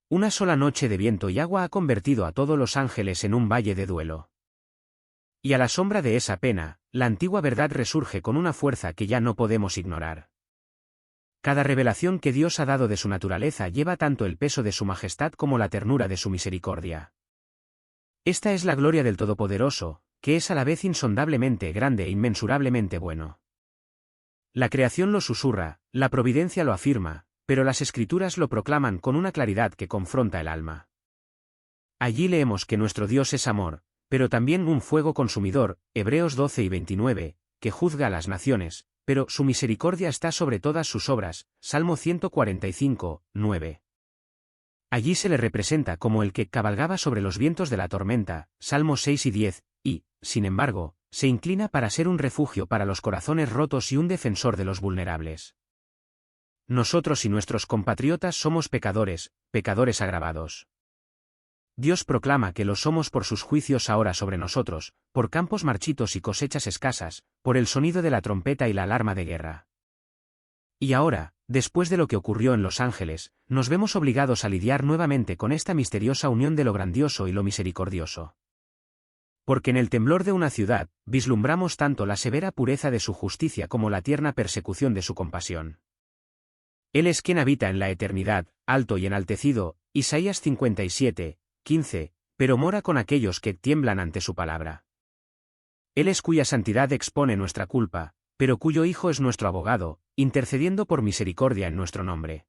Una sola noche de viento y agua ha convertido a todo Los Ángeles en un valle de duelo. Y a la sombra de esa pena, la antigua verdad resurge con una fuerza que ya no podemos ignorar. Cada revelación que Dios ha dado de su naturaleza lleva tanto el peso de su majestad como la ternura de su misericordia. Esta es la gloria del Todopoderoso, que es a la vez insondablemente grande e inmensurablemente bueno. La creación lo susurra, la providencia lo afirma, pero las Escrituras lo proclaman con una claridad que confronta el alma. Allí leemos que nuestro Dios es amor, pero también un fuego consumidor, Hebreos 12 y 29, que juzga a las naciones, pero su misericordia está sobre todas sus obras, Salmo 145, 9. Allí se le representa como el que cabalgaba sobre los vientos de la tormenta, Salmos 6 y 10, y, sin embargo, se inclina para ser un refugio para los corazones rotos y un defensor de los vulnerables. Nosotros y nuestros compatriotas somos pecadores, pecadores agravados. Dios proclama que lo somos por sus juicios ahora sobre nosotros, por campos marchitos y cosechas escasas, por el sonido de la trompeta y la alarma de guerra. Y ahora, después de lo que ocurrió en Los Ángeles, nos vemos obligados a lidiar nuevamente con esta misteriosa unión de lo grandioso y lo misericordioso. Porque en el temblor de una ciudad, vislumbramos tanto la severa pureza de su justicia como la tierna persecución de su compasión. Él es quien habita en la eternidad, alto y enaltecido, Isaías 57, 15, pero mora con aquellos que tiemblan ante su palabra. Él es cuya santidad expone nuestra culpa, pero cuyo Hijo es nuestro abogado, intercediendo por misericordia en nuestro nombre.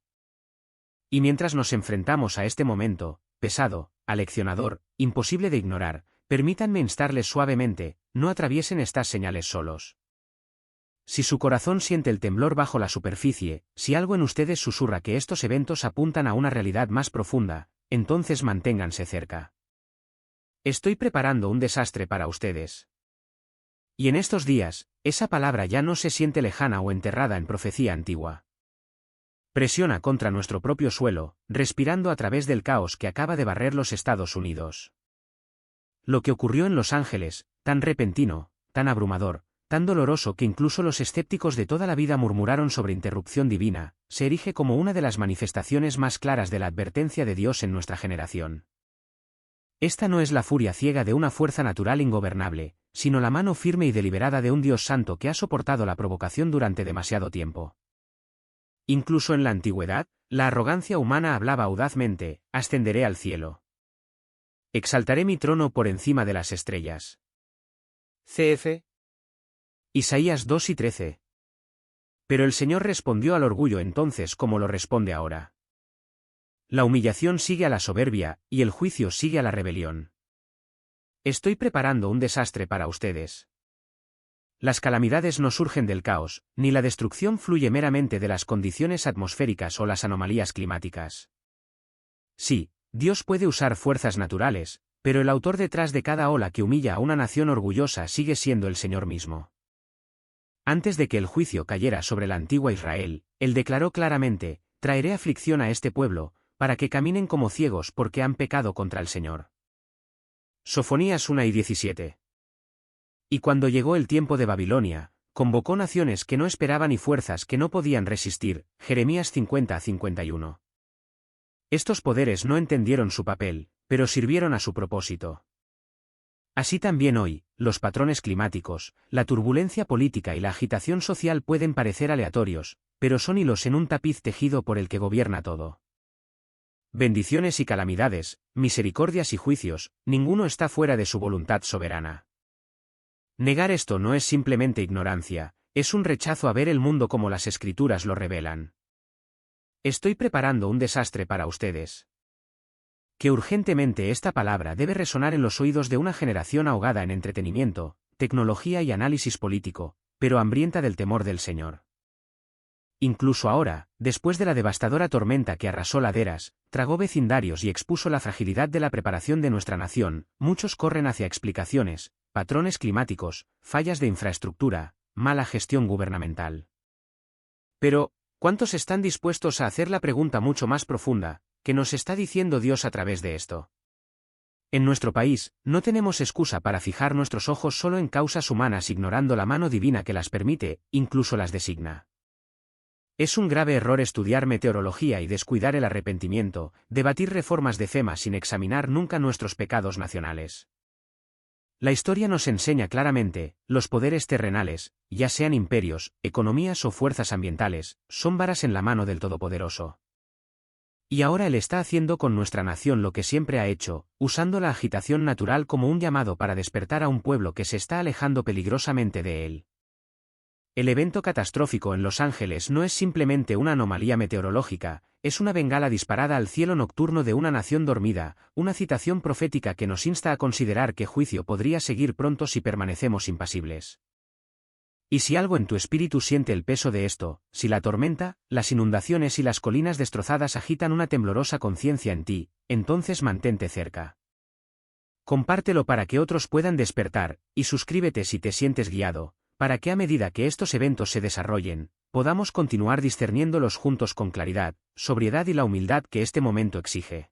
Y mientras nos enfrentamos a este momento, pesado, aleccionador, imposible de ignorar, permítanme instarles suavemente, no atraviesen estas señales solos. Si su corazón siente el temblor bajo la superficie, si algo en ustedes susurra que estos eventos apuntan a una realidad más profunda, entonces manténganse cerca. Estoy preparando un desastre para ustedes. Y en estos días, esa palabra ya no se siente lejana o enterrada en profecía antigua. Presiona contra nuestro propio suelo, respirando a través del caos que acaba de barrer los Estados Unidos. Lo que ocurrió en Los Ángeles, tan repentino, tan abrumador, tan doloroso que incluso los escépticos de toda la vida murmuraron sobre interrupción divina, se erige como una de las manifestaciones más claras de la advertencia de Dios en nuestra generación. Esta no es la furia ciega de una fuerza natural ingobernable, sino la mano firme y deliberada de un Dios santo que ha soportado la provocación durante demasiado tiempo. Incluso en la antigüedad, la arrogancia humana hablaba audazmente: ascenderé al cielo. Exaltaré mi trono por encima de las estrellas. Cf. Isaías 2 y 13. Pero el Señor respondió al orgullo entonces como lo responde ahora. La humillación sigue a la soberbia, y el juicio sigue a la rebelión. Estoy preparando un desastre para ustedes. Las calamidades no surgen del caos, ni la destrucción fluye meramente de las condiciones atmosféricas o las anomalías climáticas. Sí, Dios puede usar fuerzas naturales, pero el autor detrás de cada ola que humilla a una nación orgullosa sigue siendo el Señor mismo. Antes de que el juicio cayera sobre la antigua Israel, Él declaró claramente: traeré aflicción a este pueblo, para que caminen como ciegos porque han pecado contra el Señor. Sofonías 1 y 17. Y cuando llegó el tiempo de Babilonia, convocó naciones que no esperaban y fuerzas que no podían resistir, Jeremías 50 a 51. Estos poderes no entendieron su papel, pero sirvieron a su propósito. Así también hoy, los patrones climáticos, la turbulencia política y la agitación social pueden parecer aleatorios, pero son hilos en un tapiz tejido por el que gobierna todo. Bendiciones y calamidades, misericordias y juicios, ninguno está fuera de su voluntad soberana. Negar esto no es simplemente ignorancia, es un rechazo a ver el mundo como las Escrituras lo revelan. Estoy preparando un desastre para ustedes. Que urgentemente esta palabra debe resonar en los oídos de una generación ahogada en entretenimiento, tecnología y análisis político, pero hambrienta del temor del Señor. Incluso ahora, después de la devastadora tormenta que arrasó laderas, tragó vecindarios y expuso la fragilidad de la preparación de nuestra nación, muchos corren hacia explicaciones: patrones climáticos, fallas de infraestructura, mala gestión gubernamental. Pero, ¿cuántos están dispuestos a hacer la pregunta mucho más profunda: ¿qué nos está diciendo Dios a través de esto? En nuestro país, no tenemos excusa para fijar nuestros ojos solo en causas humanas ignorando la mano divina que las permite, incluso las designa. Es un grave error estudiar meteorología y descuidar el arrepentimiento, debatir reformas de FEMA sin examinar nunca nuestros pecados nacionales. La historia nos enseña claramente, los poderes terrenales, ya sean imperios, economías o fuerzas ambientales, son varas en la mano del Todopoderoso. Y ahora Él está haciendo con nuestra nación lo que siempre ha hecho, usando la agitación natural como un llamado para despertar a un pueblo que se está alejando peligrosamente de Él. El evento catastrófico en Los Ángeles no es simplemente una anomalía meteorológica, es una bengala disparada al cielo nocturno de una nación dormida, una citación profética que nos insta a considerar que juicio podría seguir pronto si permanecemos impasibles. Y si algo en tu espíritu siente el peso de esto, si la tormenta, las inundaciones y las colinas destrozadas agitan una temblorosa conciencia en ti, entonces mantente cerca. Compártelo para que otros puedan despertar, y suscríbete si te sientes guiado, para que a medida que estos eventos se desarrollen, podamos continuar discerniéndolos juntos con claridad, sobriedad y la humildad que este momento exige.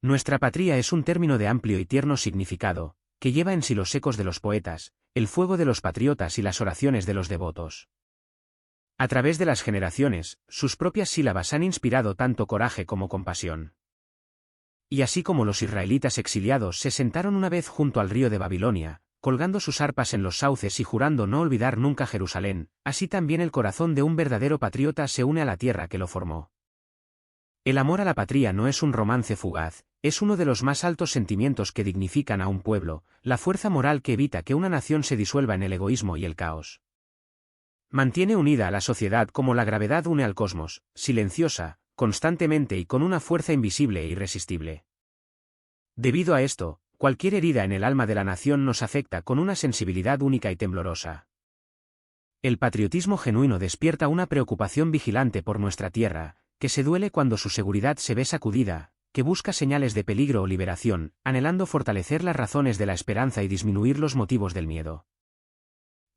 Nuestra patria es un término de amplio y tierno significado, que lleva en sí los ecos de los poetas, el fuego de los patriotas y las oraciones de los devotos. A través de las generaciones, sus propias sílabas han inspirado tanto coraje como compasión. Y así como los israelitas exiliados se sentaron una vez junto al río de Babilonia, colgando sus arpas en los sauces y jurando no olvidar nunca Jerusalén, así también el corazón de un verdadero patriota se une a la tierra que lo formó. El amor a la patria no es un romance fugaz, es uno de los más altos sentimientos que dignifican a un pueblo, la fuerza moral que evita que una nación se disuelva en el egoísmo y el caos. Mantiene unida a la sociedad como la gravedad une al cosmos, silenciosa, constantemente y con una fuerza invisible e irresistible. Debido a esto, cualquier herida en el alma de la nación nos afecta con una sensibilidad única y temblorosa. El patriotismo genuino despierta una preocupación vigilante por nuestra tierra, que se duele cuando su seguridad se ve sacudida, que busca señales de peligro o liberación, anhelando fortalecer las razones de la esperanza y disminuir los motivos del miedo.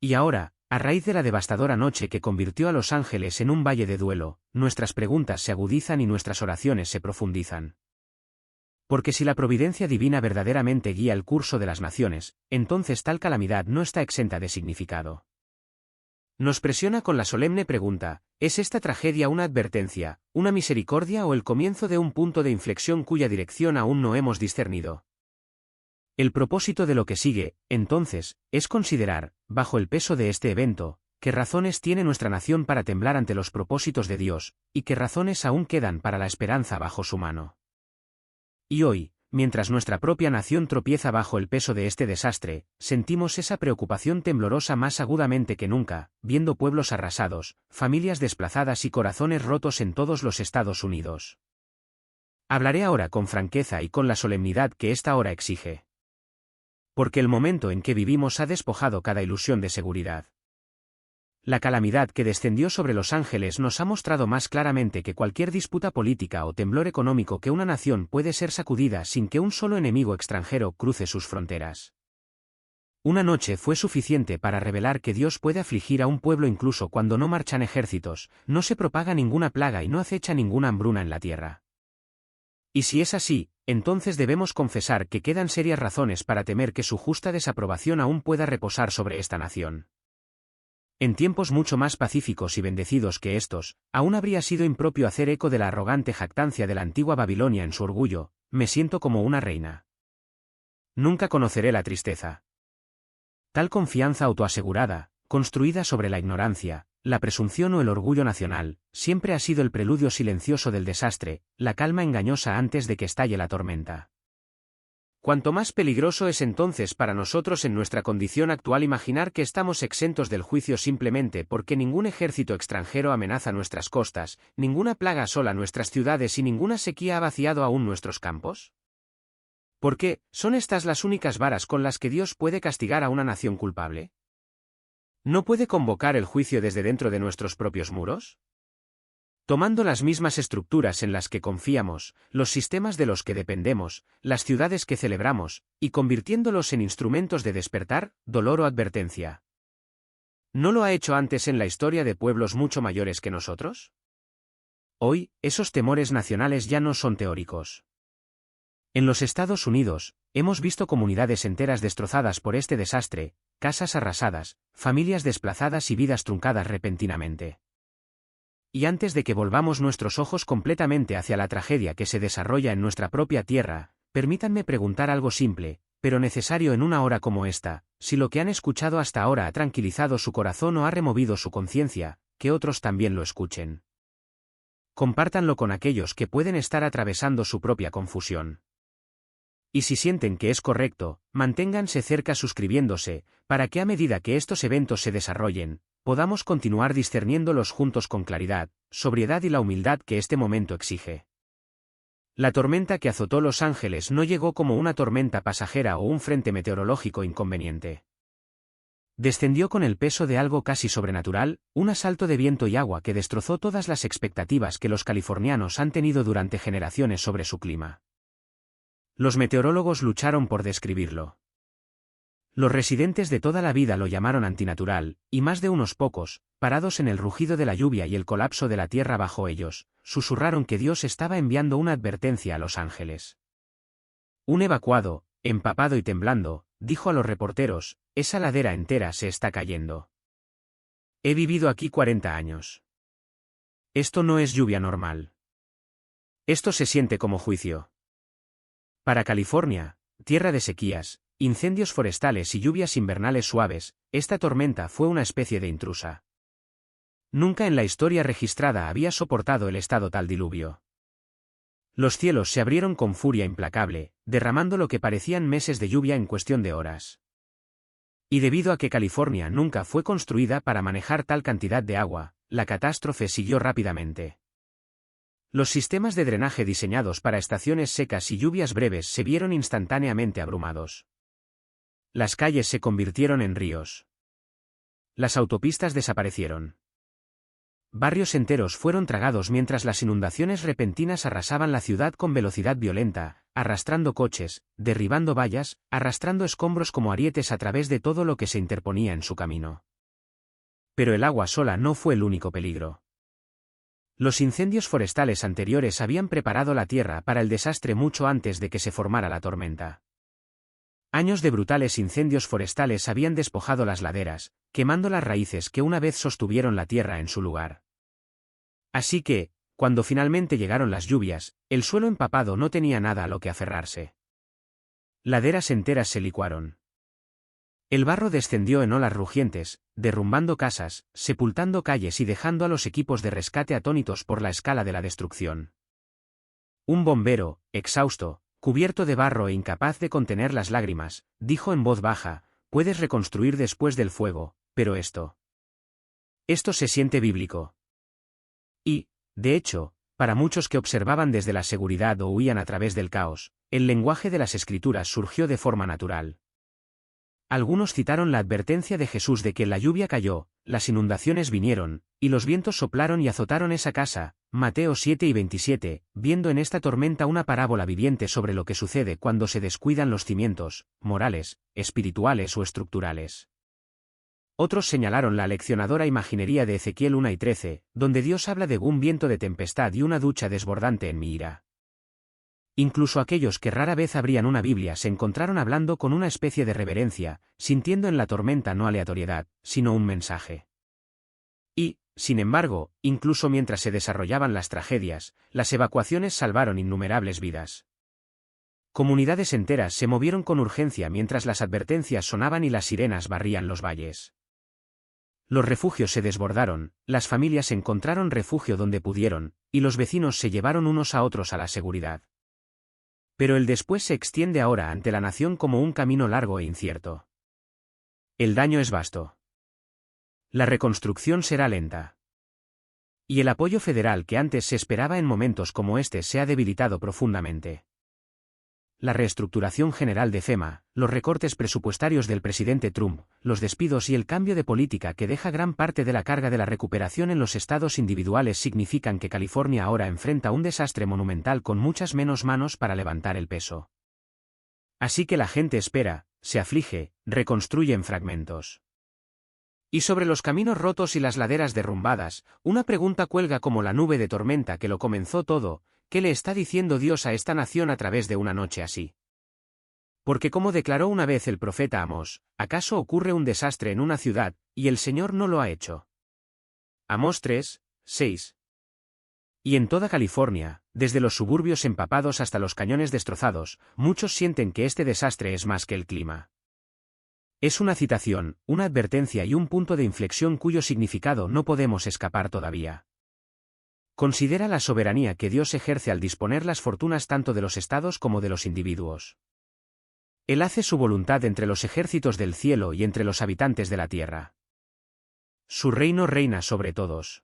Y ahora, a raíz de la devastadora noche que convirtió a Los Ángeles en un valle de duelo, nuestras preguntas se agudizan y nuestras oraciones se profundizan. Porque si la providencia divina verdaderamente guía el curso de las naciones, entonces tal calamidad no está exenta de significado. Nos presiona con la solemne pregunta, ¿es esta tragedia una advertencia, una misericordia o el comienzo de un punto de inflexión cuya dirección aún no hemos discernido? El propósito de lo que sigue, entonces, es considerar, bajo el peso de este evento, qué razones tiene nuestra nación para temblar ante los propósitos de Dios, y qué razones aún quedan para la esperanza bajo su mano. Y hoy, mientras nuestra propia nación tropieza bajo el peso de este desastre, sentimos esa preocupación temblorosa más agudamente que nunca, viendo pueblos arrasados, familias desplazadas y corazones rotos en todos los Estados Unidos. Hablaré ahora con franqueza y con la solemnidad que esta hora exige. Porque el momento en que vivimos ha despojado cada ilusión de seguridad. La calamidad que descendió sobre Los Ángeles nos ha mostrado más claramente que cualquier disputa política o temblor económico que una nación puede ser sacudida sin que un solo enemigo extranjero cruce sus fronteras. Una noche fue suficiente para revelar que Dios puede afligir a un pueblo incluso cuando no marchan ejércitos, no se propaga ninguna plaga y no acecha ninguna hambruna en la tierra. Y si es así, entonces debemos confesar que quedan serias razones para temer que su justa desaprobación aún pueda reposar sobre esta nación. En tiempos mucho más pacíficos y bendecidos que estos, aún habría sido impropio hacer eco de la arrogante jactancia de la antigua Babilonia en su orgullo, me siento como una reina. Nunca conoceré la tristeza. Tal confianza autoasegurada, construida sobre la ignorancia, la presunción o el orgullo nacional, siempre ha sido el preludio silencioso del desastre, la calma engañosa antes de que estalle la tormenta. Cuanto más peligroso es entonces para nosotros en nuestra condición actual imaginar que estamos exentos del juicio simplemente porque ningún ejército extranjero amenaza nuestras costas, ninguna plaga asola nuestras ciudades y ninguna sequía ha vaciado aún nuestros campos. ¿Por qué son estas las únicas varas con las que Dios puede castigar a una nación culpable? ¿No puede convocar el juicio desde dentro de nuestros propios muros? Tomando las mismas estructuras en las que confiamos, los sistemas de los que dependemos, las ciudades que celebramos, y convirtiéndolos en instrumentos de despertar, dolor o advertencia. ¿No lo ha hecho antes en la historia de pueblos mucho mayores que nosotros? Hoy, esos temores nacionales ya no son teóricos. En los Estados Unidos, hemos visto comunidades enteras destrozadas por este desastre, casas arrasadas, familias desplazadas y vidas truncadas repentinamente. Y antes de que volvamos nuestros ojos completamente hacia la tragedia que se desarrolla en nuestra propia tierra, permítanme preguntar algo simple, pero necesario en una hora como esta, si lo que han escuchado hasta ahora ha tranquilizado su corazón o ha removido su conciencia, que otros también lo escuchen. Compártanlo con aquellos que pueden estar atravesando su propia confusión. Y si sienten que es correcto, manténganse cerca suscribiéndose, para que a medida que estos eventos se desarrollen, podamos continuar discerniéndolos juntos con claridad, sobriedad y la humildad que este momento exige. La tormenta que azotó Los Ángeles no llegó como una tormenta pasajera o un frente meteorológico inconveniente. Descendió con el peso de algo casi sobrenatural, un asalto de viento y agua que destrozó todas las expectativas que los californianos han tenido durante generaciones sobre su clima. Los meteorólogos lucharon por describirlo. Los residentes de toda la vida lo llamaron antinatural, y más de unos pocos, parados en el rugido de la lluvia y el colapso de la tierra bajo ellos, susurraron que Dios estaba enviando una advertencia a Los Ángeles. Un evacuado, empapado y temblando, dijo a los reporteros: «Esa ladera entera se está cayendo. He vivido aquí 40 años. Esto no es lluvia normal. Esto se siente como juicio». Para California, tierra de sequías, incendios forestales y lluvias invernales suaves, esta tormenta fue una especie de intrusa. Nunca en la historia registrada había soportado el estado tal diluvio. Los cielos se abrieron con furia implacable, derramando lo que parecían meses de lluvia en cuestión de horas. Y debido a que California nunca fue construida para manejar tal cantidad de agua, la catástrofe siguió rápidamente. Los sistemas de drenaje diseñados para estaciones secas y lluvias breves se vieron instantáneamente abrumados. Las calles se convirtieron en ríos. Las autopistas desaparecieron. Barrios enteros fueron tragados mientras las inundaciones repentinas arrasaban la ciudad con velocidad violenta, arrastrando coches, derribando vallas, arrastrando escombros como arietes a través de todo lo que se interponía en su camino. Pero el agua sola no fue el único peligro. Los incendios forestales anteriores habían preparado la tierra para el desastre mucho antes de que se formara la tormenta. Años de brutales incendios forestales habían despojado las laderas, quemando las raíces que una vez sostuvieron la tierra en su lugar. Así que, cuando finalmente llegaron las lluvias, el suelo empapado no tenía nada a lo que aferrarse. Laderas enteras se licuaron. El barro descendió en olas rugientes, derrumbando casas, sepultando calles y dejando a los equipos de rescate atónitos por la escala de la destrucción. Un bombero, exhausto, cubierto de barro e incapaz de contener las lágrimas, dijo en voz baja: «Puedes reconstruir después del fuego, pero esto se siente bíblico». Y, de hecho, para muchos que observaban desde la seguridad o huían a través del caos, el lenguaje de las Escrituras surgió de forma natural. Algunos citaron la advertencia de Jesús de que la lluvia cayó, las inundaciones vinieron, y los vientos soplaron y azotaron esa casa, Mateo 7:27, viendo en esta tormenta una parábola viviente sobre lo que sucede cuando se descuidan los cimientos, morales, espirituales o estructurales. Otros señalaron la aleccionadora imaginería de Ezequiel 1:13, donde Dios habla de un viento de tempestad y una ducha desbordante en mi ira. Incluso aquellos que rara vez abrían una Biblia se encontraron hablando con una especie de reverencia, sintiendo en la tormenta no aleatoriedad, sino un mensaje. Y, sin embargo, incluso mientras se desarrollaban las tragedias, las evacuaciones salvaron innumerables vidas. Comunidades enteras se movieron con urgencia mientras las advertencias sonaban y las sirenas barrían los valles. Los refugios se desbordaron, las familias encontraron refugio donde pudieron, y los vecinos se llevaron unos a otros a la seguridad. Pero el después se extiende ahora ante la nación como un camino largo e incierto. El daño es vasto. La reconstrucción será lenta. Y el apoyo federal que antes se esperaba en momentos como este se ha debilitado profundamente. La reestructuración general de FEMA, los recortes presupuestarios del presidente Trump, los despidos y el cambio de política que deja gran parte de la carga de la recuperación en los estados individuales significan que California ahora enfrenta un desastre monumental con muchas menos manos para levantar el peso. Así que la gente espera, se aflige, reconstruye en fragmentos. Y sobre los caminos rotos y las laderas derrumbadas, una pregunta cuelga como la nube de tormenta que lo comenzó todo: ¿qué le está diciendo Dios a esta nación a través de una noche así? Porque como declaró una vez el profeta Amós, ¿acaso ocurre un desastre en una ciudad, y el Señor no lo ha hecho? Amós 3:6. Y en toda California, desde los suburbios empapados hasta los cañones destrozados, muchos sienten que este desastre es más que el clima. Es una citación, una advertencia y un punto de inflexión cuyo significado no podemos escapar todavía. Considera la soberanía que Dios ejerce al disponer las fortunas tanto de los estados como de los individuos. Él hace su voluntad entre los ejércitos del cielo y entre los habitantes de la tierra. Su reino reina sobre todos.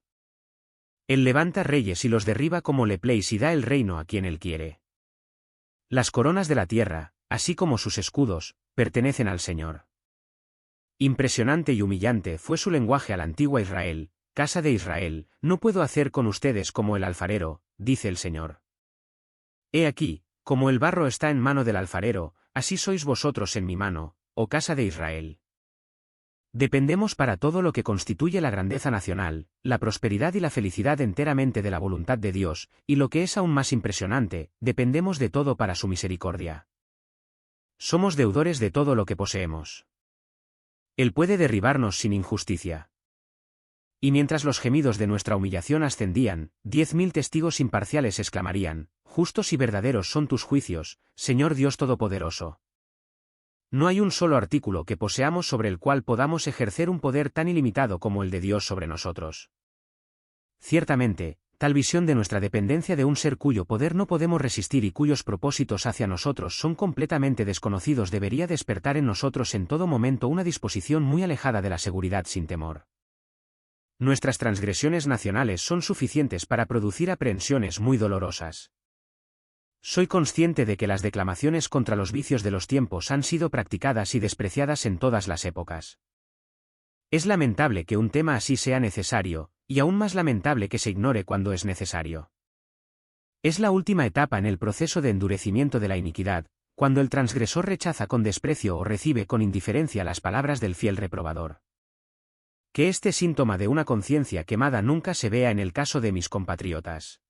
Él levanta reyes y los derriba como le place y da el reino a quien él quiere. Las coronas de la tierra, así como sus escudos, pertenecen al Señor. Impresionante y humillante fue su lenguaje a la antigua Israel: casa de Israel, no puedo hacer con ustedes como el alfarero, dice el Señor. He aquí, como el barro está en mano del alfarero, así sois vosotros en mi mano, oh casa de Israel. Dependemos para todo lo que constituye la grandeza nacional, la prosperidad y la felicidad enteramente de la voluntad de Dios, y lo que es aún más impresionante, dependemos de todo para su misericordia. Somos deudores de todo lo que poseemos. Él puede derribarnos sin injusticia. Y mientras los gemidos de nuestra humillación ascendían, 10.000 testigos imparciales exclamarían: justos y verdaderos son tus juicios, Señor Dios Todopoderoso. No hay un solo artículo que poseamos sobre el cual podamos ejercer un poder tan ilimitado como el de Dios sobre nosotros. Ciertamente, tal visión de nuestra dependencia de un ser cuyo poder no podemos resistir y cuyos propósitos hacia nosotros son completamente desconocidos debería despertar en nosotros en todo momento una disposición muy alejada de la seguridad sin temor. Nuestras transgresiones nacionales son suficientes para producir aprehensiones muy dolorosas. Soy consciente de que las declamaciones contra los vicios de los tiempos han sido practicadas y despreciadas en todas las épocas. Es lamentable que un tema así sea necesario, y aún más lamentable que se ignore cuando es necesario. Es la última etapa en el proceso de endurecimiento de la iniquidad, cuando el transgresor rechaza con desprecio o recibe con indiferencia las palabras del fiel reprobador. Que este síntoma de una conciencia quemada nunca se vea en el caso de mis compatriotas.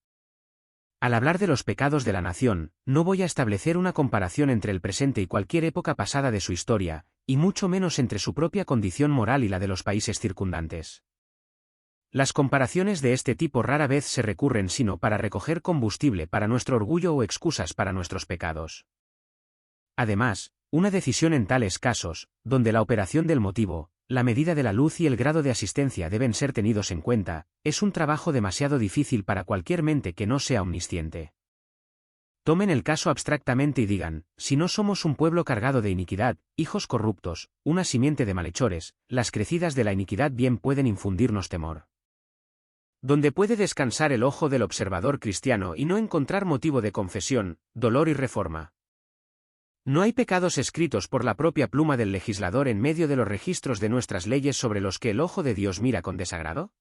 Al hablar de los pecados de la nación, no voy a establecer una comparación entre el presente y cualquier época pasada de su historia, y mucho menos entre su propia condición moral y la de los países circundantes. Las comparaciones de este tipo rara vez se recurren sino para recoger combustible para nuestro orgullo o excusas para nuestros pecados. Además, una decisión en tales casos, donde la operación del motivo, la medida de la luz y el grado de asistencia deben ser tenidos en cuenta, es un trabajo demasiado difícil para cualquier mente que no sea omnisciente. Tomen el caso abstractamente y digan: si no somos un pueblo cargado de iniquidad, hijos corruptos, una simiente de malhechores, las crecidas de la iniquidad bien pueden infundirnos temor. Donde puede descansar el ojo del observador cristiano y no encontrar motivo de confesión, dolor y reforma. ¿No hay pecados escritos por la propia pluma del legislador en medio de los registros de nuestras leyes sobre los que el ojo de Dios mira con desagrado?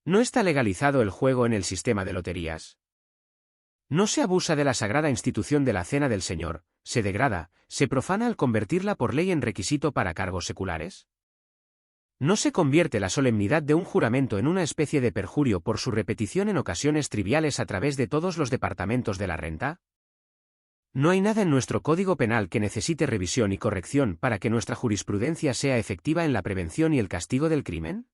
¿No está legalizado el juego en el sistema de loterías? ¿No se abusa de la sagrada institución de la Cena del Señor, se degrada, se profana al convertirla por ley en requisito para cargos seculares? ¿No se convierte la solemnidad de un juramento en una especie de perjurio por su repetición en ocasiones triviales a través de todos los departamentos de la renta? ¿No hay nada en nuestro Código Penal que necesite revisión y corrección para que nuestra jurisprudencia sea efectiva en la prevención y el castigo del crimen?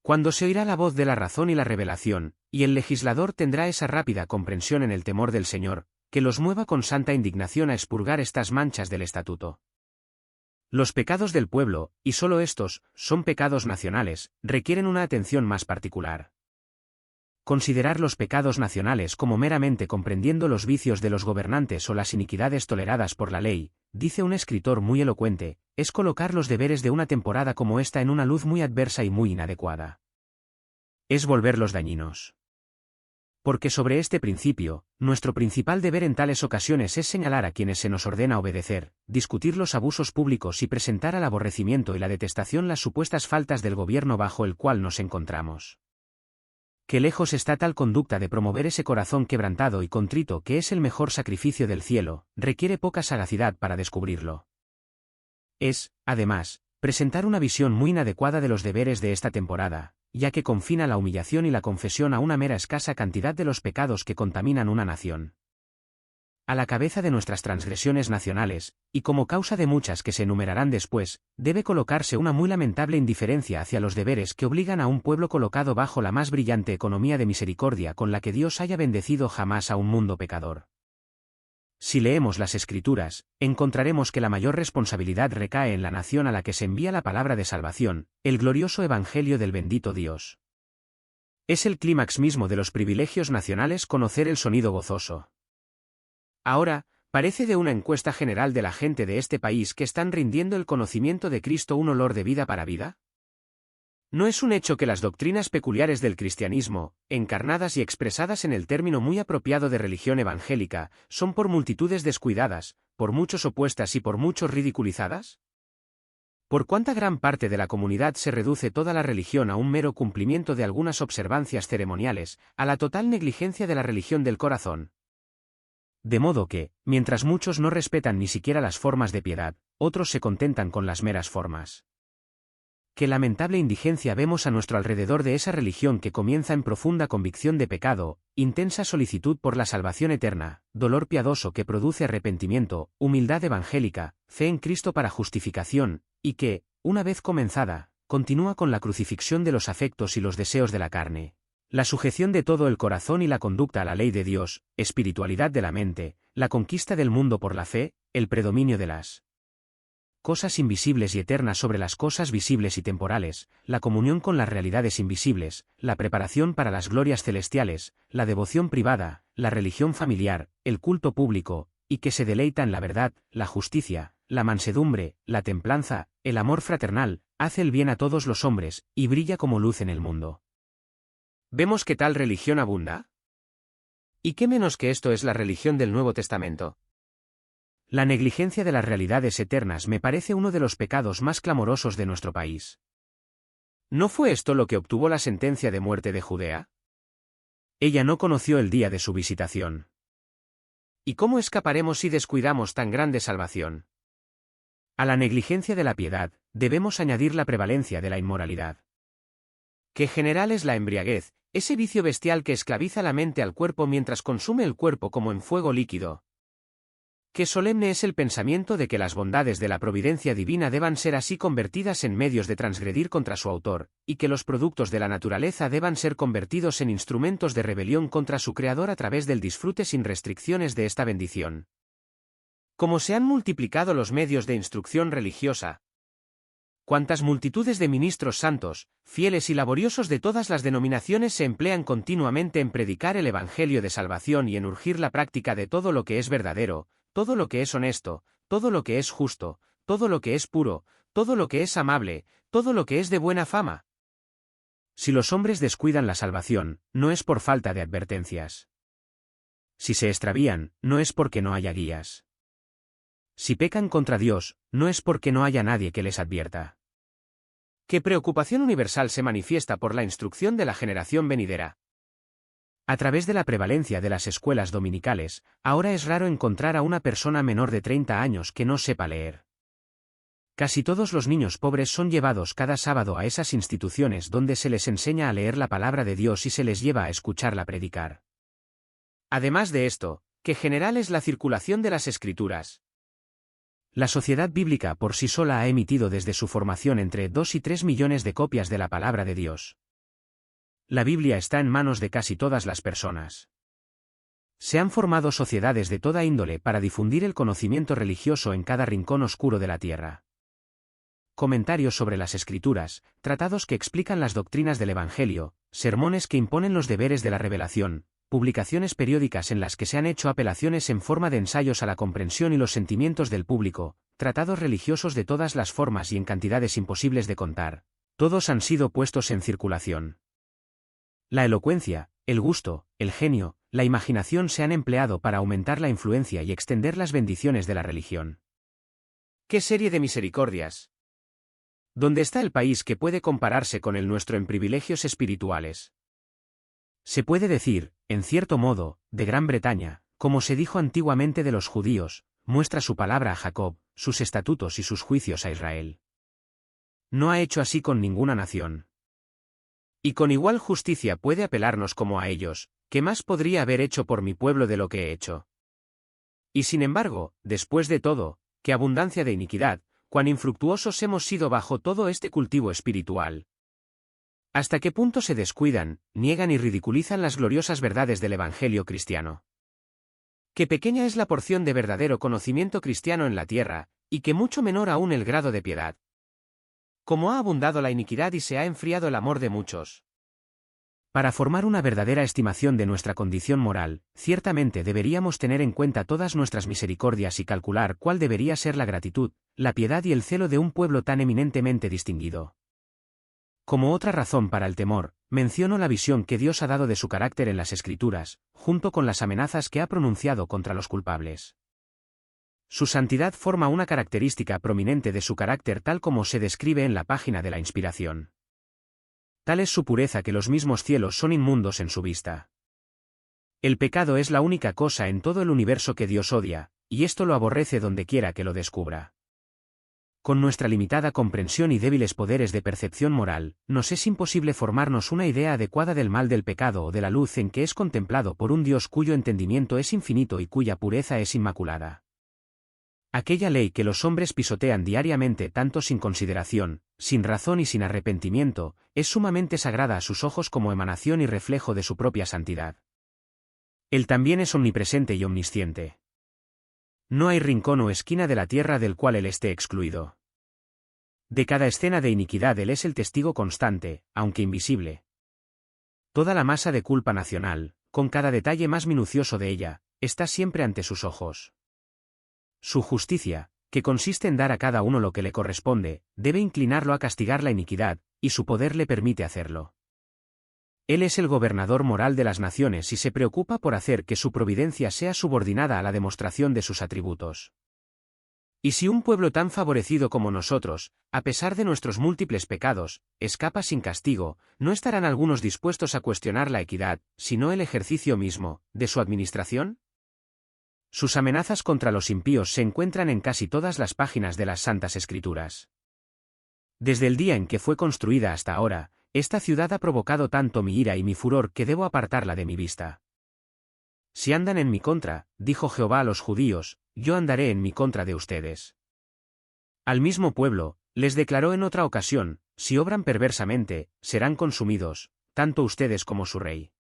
Cuando se oirá la voz de la razón y la revelación, y el legislador tendrá esa rápida comprensión en el temor del Señor, que los mueva con santa indignación a expurgar estas manchas del estatuto. Los pecados del pueblo, y solo estos, son pecados nacionales, requieren una atención más particular. Considerar los pecados nacionales como meramente comprendiendo los vicios de los gobernantes o las iniquidades toleradas por la ley, dice un escritor muy elocuente, es colocar los deberes de una temporada como esta en una luz muy adversa y muy inadecuada. Es volverlos dañinos. Porque sobre este principio, nuestro principal deber en tales ocasiones es señalar a quienes se nos ordena obedecer, discutir los abusos públicos y presentar al aborrecimiento y la detestación las supuestas faltas del gobierno bajo el cual nos encontramos. Qué lejos está tal conducta de promover ese corazón quebrantado y contrito que es el mejor sacrificio del cielo, requiere poca sagacidad para descubrirlo. Es, además, presentar una visión muy inadecuada de los deberes de esta temporada, ya que confina la humillación y la confesión a una mera escasa cantidad de los pecados que contaminan una nación. a la cabeza de nuestras transgresiones nacionales, y como causa de muchas que se enumerarán después, debe colocarse una muy lamentable indiferencia hacia los deberes que obligan a un pueblo colocado bajo la más brillante economía de misericordia con la que Dios haya bendecido jamás a un mundo pecador. Si leemos las Escrituras, encontraremos que la mayor responsabilidad recae en la nación a la que se envía la palabra de salvación, el glorioso Evangelio del bendito Dios. Es el clímax mismo de los privilegios nacionales conocer el sonido gozoso. Ahora, parece de una encuesta general de la gente de este país que están rindiendo el conocimiento de Cristo un olor de vida para vida. ¿No es un hecho que las doctrinas peculiares del cristianismo, encarnadas y expresadas en el término muy apropiado de religión evangélica, son por multitudes descuidadas, por muchos opuestas y por muchos ridiculizadas? ¿Por cuánta gran parte de la comunidad se reduce toda la religión a un mero cumplimiento de algunas observancias ceremoniales, a la total negligencia de la religión del corazón? De modo que, mientras muchos no respetan ni siquiera las formas de piedad, otros se contentan con las meras formas. Qué lamentable indigencia vemos a nuestro alrededor de esa religión que comienza en profunda convicción de pecado, intensa solicitud por la salvación eterna, dolor piadoso que produce arrepentimiento, humildad evangélica, fe en Cristo para justificación, y que, una vez comenzada, continúa con la crucifixión de los afectos y los deseos de la carne, la sujeción de todo el corazón y la conducta a la ley de Dios, espiritualidad de la mente, la conquista del mundo por la fe, el predominio de las cosas invisibles y eternas sobre las cosas visibles y temporales, la comunión con las realidades invisibles, la preparación para las glorias celestiales, la devoción privada, la religión familiar, el culto público, y que se deleita en la verdad, la justicia, la mansedumbre, la templanza, el amor fraternal, hace el bien a todos los hombres, y brilla como luz en el mundo. ¿Vemos que tal religión abunda? ¿Y qué menos que esto es la religión del Nuevo Testamento? La negligencia de las realidades eternas me parece uno de los pecados más clamorosos de nuestro país. ¿No fue esto lo que obtuvo la sentencia de muerte de Judea? Ella no conoció el día de su visitación. ¿Y cómo escaparemos si descuidamos tan grande salvación? A la negligencia de la piedad, debemos añadir la prevalencia de la inmoralidad. Qué general es la embriaguez, ese vicio bestial que esclaviza la mente al cuerpo mientras consume el cuerpo como en fuego líquido. Qué solemne es el pensamiento de que las bondades de la providencia divina deban ser así convertidas en medios de transgredir contra su autor, y que los productos de la naturaleza deban ser convertidos en instrumentos de rebelión contra su creador a través del disfrute sin restricciones de esta bendición. Como se han multiplicado los medios de instrucción religiosa, cuántas multitudes de ministros santos, fieles y laboriosos de todas las denominaciones se emplean continuamente en predicar el Evangelio de salvación y en urgir la práctica de todo lo que es verdadero, todo lo que es honesto, todo lo que es justo, todo lo que es puro, todo lo que es amable, todo lo que es de buena fama. Si los hombres descuidan la salvación, no es por falta de advertencias. Si se extravían, no es porque no haya guías. Si pecan contra Dios, no es porque no haya nadie que les advierta. ¿Qué preocupación universal se manifiesta por la instrucción de la generación venidera? A través de la prevalencia de las escuelas dominicales, ahora es raro encontrar a una persona menor de 30 años que no sepa leer. Casi todos los niños pobres son llevados cada sábado a esas instituciones donde se les enseña a leer la palabra de Dios y se les lleva a escucharla predicar. Además de esto, ¿qué general es la circulación de las Escrituras? La Sociedad Bíblica por sí sola ha emitido desde su formación entre 2 y 3 millones de copias de la palabra de Dios. La Biblia está en manos de casi todas las personas. Se han formado sociedades de toda índole para difundir el conocimiento religioso en cada rincón oscuro de la tierra. Comentarios sobre las Escrituras, tratados que explican las doctrinas del Evangelio, sermones que imponen los deberes de la revelación, publicaciones periódicas en las que se han hecho apelaciones en forma de ensayos a la comprensión y los sentimientos del público, tratados religiosos de todas las formas y en cantidades imposibles de contar, todos han sido puestos en circulación. La elocuencia, el gusto, el genio, la imaginación se han empleado para aumentar la influencia y extender las bendiciones de la religión. ¡Qué serie de misericordias! ¿Dónde está el país que puede compararse con el nuestro en privilegios espirituales? Se puede decir, en cierto modo, de Gran Bretaña, como se dijo antiguamente de los judíos, muestra su palabra a Jacob, sus estatutos y sus juicios a Israel. No ha hecho así con ninguna nación. Y con igual justicia puede apelarnos como a ellos, ¿qué más podría haber hecho por mi pueblo de lo que he hecho? Y sin embargo, después de todo, qué abundancia de iniquidad, cuán infructuosos hemos sido bajo todo este cultivo espiritual. ¿Hasta qué punto se descuidan, niegan y ridiculizan las gloriosas verdades del Evangelio cristiano? Qué pequeña es la porción de verdadero conocimiento cristiano en la tierra, y que mucho menor aún el grado de piedad. Cómo ha abundado la iniquidad y se ha enfriado el amor de muchos. Para formar una verdadera estimación de nuestra condición moral, ciertamente deberíamos tener en cuenta todas nuestras misericordias y calcular cuál debería ser la gratitud, la piedad y el celo de un pueblo tan eminentemente distinguido. Como otra razón para el temor, menciono la visión que Dios ha dado de su carácter en las Escrituras, junto con las amenazas que ha pronunciado contra los culpables. Su santidad forma una característica prominente de su carácter tal como se describe en la página de la inspiración. Tal es su pureza que los mismos cielos son inmundos en su vista. El pecado es la única cosa en todo el universo que Dios odia, y esto lo aborrece donde quiera que lo descubra. Con nuestra limitada comprensión y débiles poderes de percepción moral, nos es imposible formarnos una idea adecuada del mal del pecado o de la luz en que es contemplado por un Dios cuyo entendimiento es infinito y cuya pureza es inmaculada. Aquella ley que los hombres pisotean diariamente tanto sin consideración, sin razón y sin arrepentimiento, es sumamente sagrada a sus ojos como emanación y reflejo de su propia santidad. Él también es omnipresente y omnisciente. No hay rincón o esquina de la tierra del cual él esté excluido. De cada escena de iniquidad él es el testigo constante, aunque invisible. Toda la masa de culpa nacional, con cada detalle más minucioso de ella, está siempre ante sus ojos. Su justicia, que consiste en dar a cada uno lo que le corresponde, debe inclinarlo a castigar la iniquidad, y su poder le permite hacerlo. Él es el gobernador moral de las naciones y se preocupa por hacer que su providencia sea subordinada a la demostración de sus atributos. Y si un pueblo tan favorecido como nosotros, a pesar de nuestros múltiples pecados, escapa sin castigo, ¿no estarán algunos dispuestos a cuestionar la equidad, sino el ejercicio mismo, de su administración? Sus amenazas contra los impíos se encuentran en casi todas las páginas de las Santas Escrituras. Desde el día en que fue construida hasta ahora, esta ciudad ha provocado tanto mi ira y mi furor que debo apartarla de mi vista. Si andan en mi contra, dijo Jehová a los judíos, yo andaré en mi contra de ustedes. Al mismo pueblo, les declaró en otra ocasión, si obran perversamente, serán consumidos, tanto ustedes como su rey.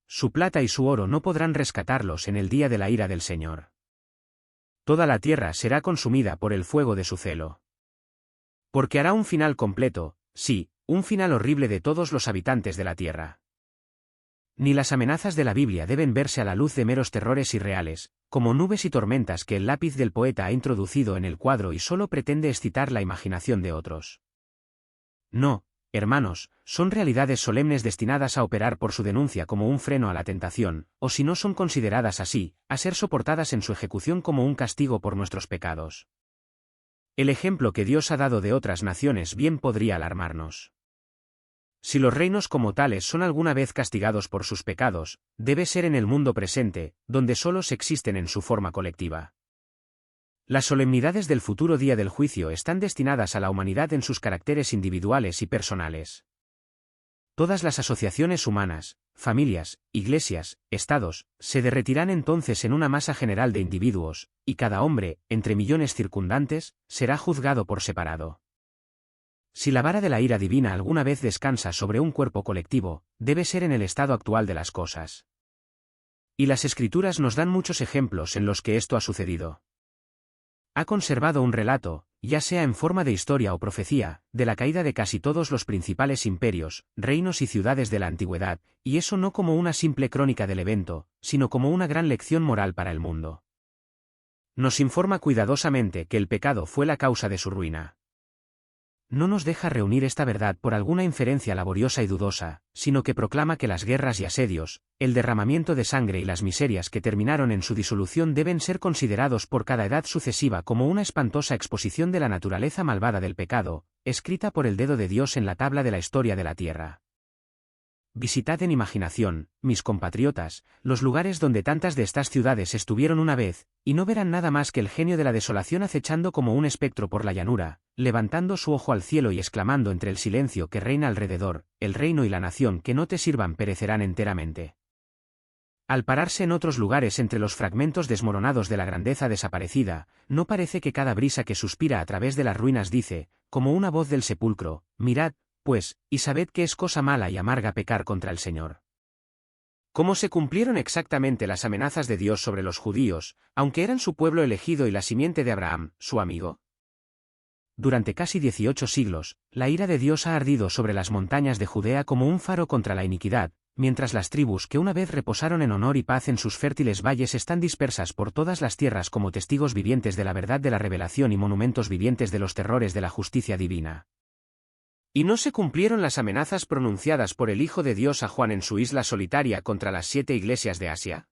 Su plata y su oro no podrán rescatarlos en el día de la ira del Señor. Toda la tierra será consumida por el fuego de su celo. Porque hará un final completo, sí, un final horrible de todos los habitantes de la tierra. Ni las amenazas de la Biblia deben verse a la luz de meros terrores irreales, como nubes y tormentas que el lápiz del poeta ha introducido en el cuadro y solo pretende excitar la imaginación de otros. No, hermanos, son realidades solemnes destinadas a operar por su denuncia como un freno a la tentación, o si no son consideradas así, a ser soportadas en su ejecución como un castigo por nuestros pecados. El ejemplo que Dios ha dado de otras naciones bien podría alarmarnos. Si los reinos como tales son alguna vez castigados por sus pecados, debe ser en el mundo presente, donde solos existen en su forma colectiva. Las solemnidades del futuro día del juicio están destinadas a la humanidad en sus caracteres individuales y personales. Todas las asociaciones humanas, familias, iglesias, estados, se derretirán entonces en una masa general de individuos, y cada hombre, entre millones circundantes, será juzgado por separado. Si la vara de la ira divina alguna vez descansa sobre un cuerpo colectivo, debe ser en el estado actual de las cosas. Y las Escrituras nos dan muchos ejemplos en los que esto ha sucedido. Ha conservado un relato, ya sea en forma de historia o profecía, de la caída de casi todos los principales imperios, reinos y ciudades de la antigüedad, y eso no como una simple crónica del evento, sino como una gran lección moral para el mundo. Nos informa cuidadosamente que el pecado fue la causa de su ruina. No nos deja reunir esta verdad por alguna inferencia laboriosa y dudosa, sino que proclama que las guerras y asedios, el derramamiento de sangre y las miserias que terminaron en su disolución deben ser considerados por cada edad sucesiva como una espantosa exposición de la naturaleza malvada del pecado, escrita por el dedo de Dios en la tabla de la historia de la tierra. Visitad en imaginación, mis compatriotas, los lugares donde tantas de estas ciudades estuvieron una vez, y no verán nada más que el genio de la desolación acechando como un espectro por la llanura, levantando su ojo al cielo y exclamando entre el silencio que reina alrededor, el reino y la nación que no te sirvan perecerán enteramente. Al pararse en otros lugares entre los fragmentos desmoronados de la grandeza desaparecida, no parece que cada brisa que suspira a través de las ruinas dice, como una voz del sepulcro, mirad, pues, y sabed que es cosa mala y amarga pecar contra el Señor. ¿Cómo se cumplieron exactamente las amenazas de Dios sobre los judíos, aunque eran su pueblo elegido y la simiente de Abraham, su amigo? Durante casi 18 siglos, la ira de Dios ha ardido sobre las montañas de Judea como un faro contra la iniquidad, mientras las tribus que una vez reposaron en honor y paz en sus fértiles valles están dispersas por todas las tierras como testigos vivientes de la verdad de la revelación y monumentos vivientes de los terrores de la justicia divina. ¿Y no se cumplieron las amenazas pronunciadas por el Hijo de Dios a Juan en su isla solitaria contra las 7 iglesias de Asia?